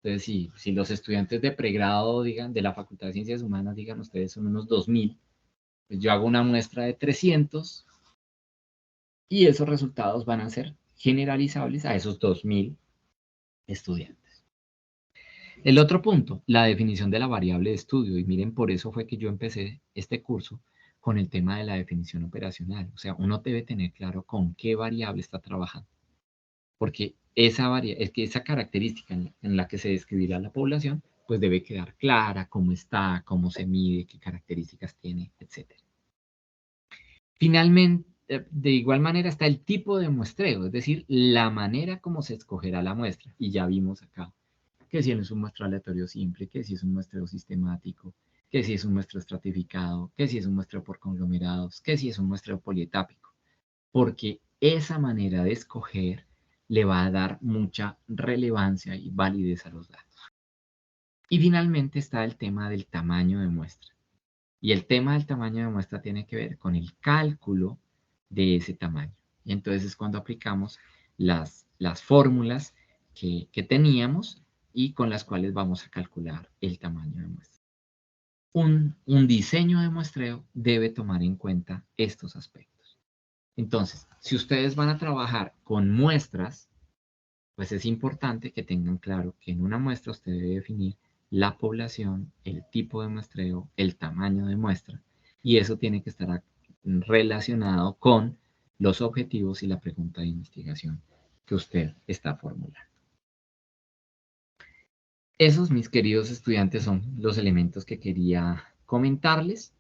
Entonces, si los estudiantes de pregrado digan, de la Facultad de Ciencias Humanas, digan ustedes son unos 2000, pues yo hago una muestra de 300 y esos resultados van a ser generalizables a esos 2000 estudiantes. El otro punto, la definición de la variable de estudio. Y miren, por eso fue que yo empecé este curso con el tema de la definición operacional. O sea, uno debe tener claro con qué variable está trabajando. Porque es que esa característica en la que se describirá la población, pues debe quedar clara cómo está, cómo se mide, qué características tiene, etc. Finalmente, de igual manera está el tipo de muestreo, es decir, la manera como se escogerá la muestra. Y ya vimos acá que si es un muestreo aleatorio simple, que si es un muestreo sistemático, que si es un muestreo estratificado, que si es un muestreo por conglomerados, que si es un muestreo polietápico. Porque esa manera de escoger le va a dar mucha relevancia y validez a los datos. Y finalmente está el tema del tamaño de muestra. Y el tema del tamaño de muestra tiene que ver con el cálculo de ese tamaño. Y entonces es cuando aplicamos las fórmulas que teníamos y con las cuales vamos a calcular el tamaño de muestra. Un diseño de muestreo debe tomar en cuenta estos aspectos. Entonces, si ustedes van a trabajar con muestras, pues es importante que tengan claro que en una muestra usted debe definir la población, el tipo de muestreo, el tamaño de muestra, y eso tiene que estar relacionado con los objetivos y la pregunta de investigación que usted está formulando. Esos, mis queridos estudiantes, son los elementos que quería comentarles.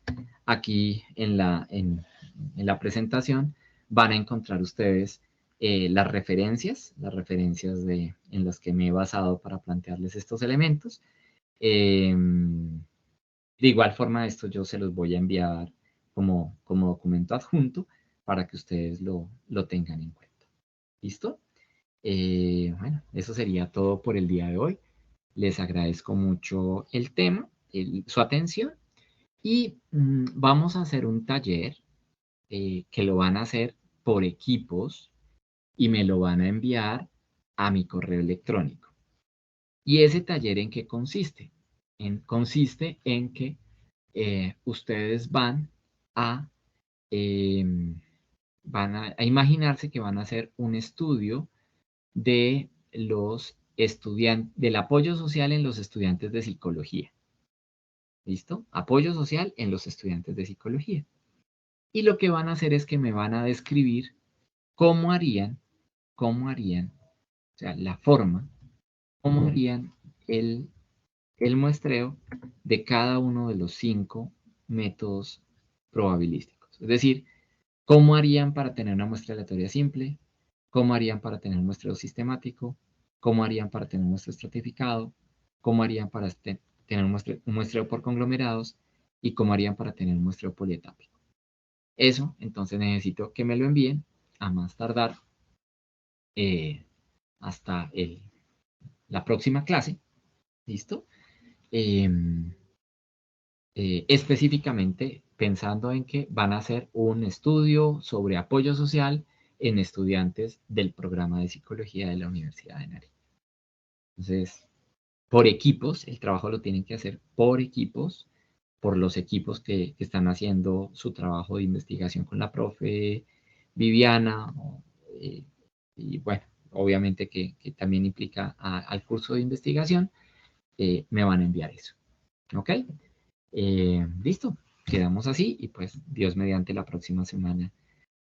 Aquí en la presentación van a encontrar ustedes las referencias en las que me he basado para plantearles estos elementos. De igual forma, esto yo se los voy a enviar como documento adjunto para que ustedes lo tengan en cuenta. ¿Listo? Bueno, eso sería todo por el día de hoy. Les agradezco mucho el tema, su atención y vamos a hacer un taller que lo van a hacer por equipos y me lo van a enviar a mi correo electrónico. ¿Y ese taller en qué consiste? Consiste en que ustedes eh, van a imaginarse que van a hacer un estudio de los estudiantes, del apoyo social en los estudiantes de psicología. ¿Listo? Apoyo social en los estudiantes de psicología. Y lo que van a hacer es que me van a describir cómo harían, o sea, la forma, cómo harían el muestreo de cada uno de los 5 métodos probabilísticos. Es decir, cómo harían para tener una muestra aleatoria simple, cómo harían para tener un muestreo sistemático, cómo harían para tener un muestreo estratificado, cómo harían para tener un muestreo por conglomerados y cómo harían para tener un muestreo polietápico. Eso, entonces necesito que me lo envíen a más tardar hasta la próxima clase. ¿Listo? Específicamente pensando en que van a hacer un estudio sobre apoyo social en estudiantes del programa de psicología de la Universidad de Nariño. Entonces, por equipos, el trabajo lo tienen que hacer por equipos, por los equipos que están haciendo su trabajo de investigación con la profe Viviana, y bueno, obviamente que también implica al curso de investigación, me van a enviar eso. ¿Ok? Listo, quedamos así y pues Dios mediante la próxima semana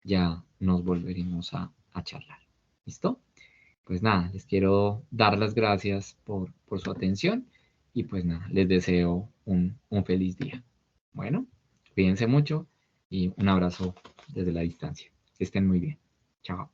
ya nos volveremos a charlar. ¿Listo? Pues nada, les quiero dar las gracias por su atención y pues nada, les deseo un feliz día. Bueno, cuídense mucho y un abrazo desde la distancia. Que estén muy bien. Chao.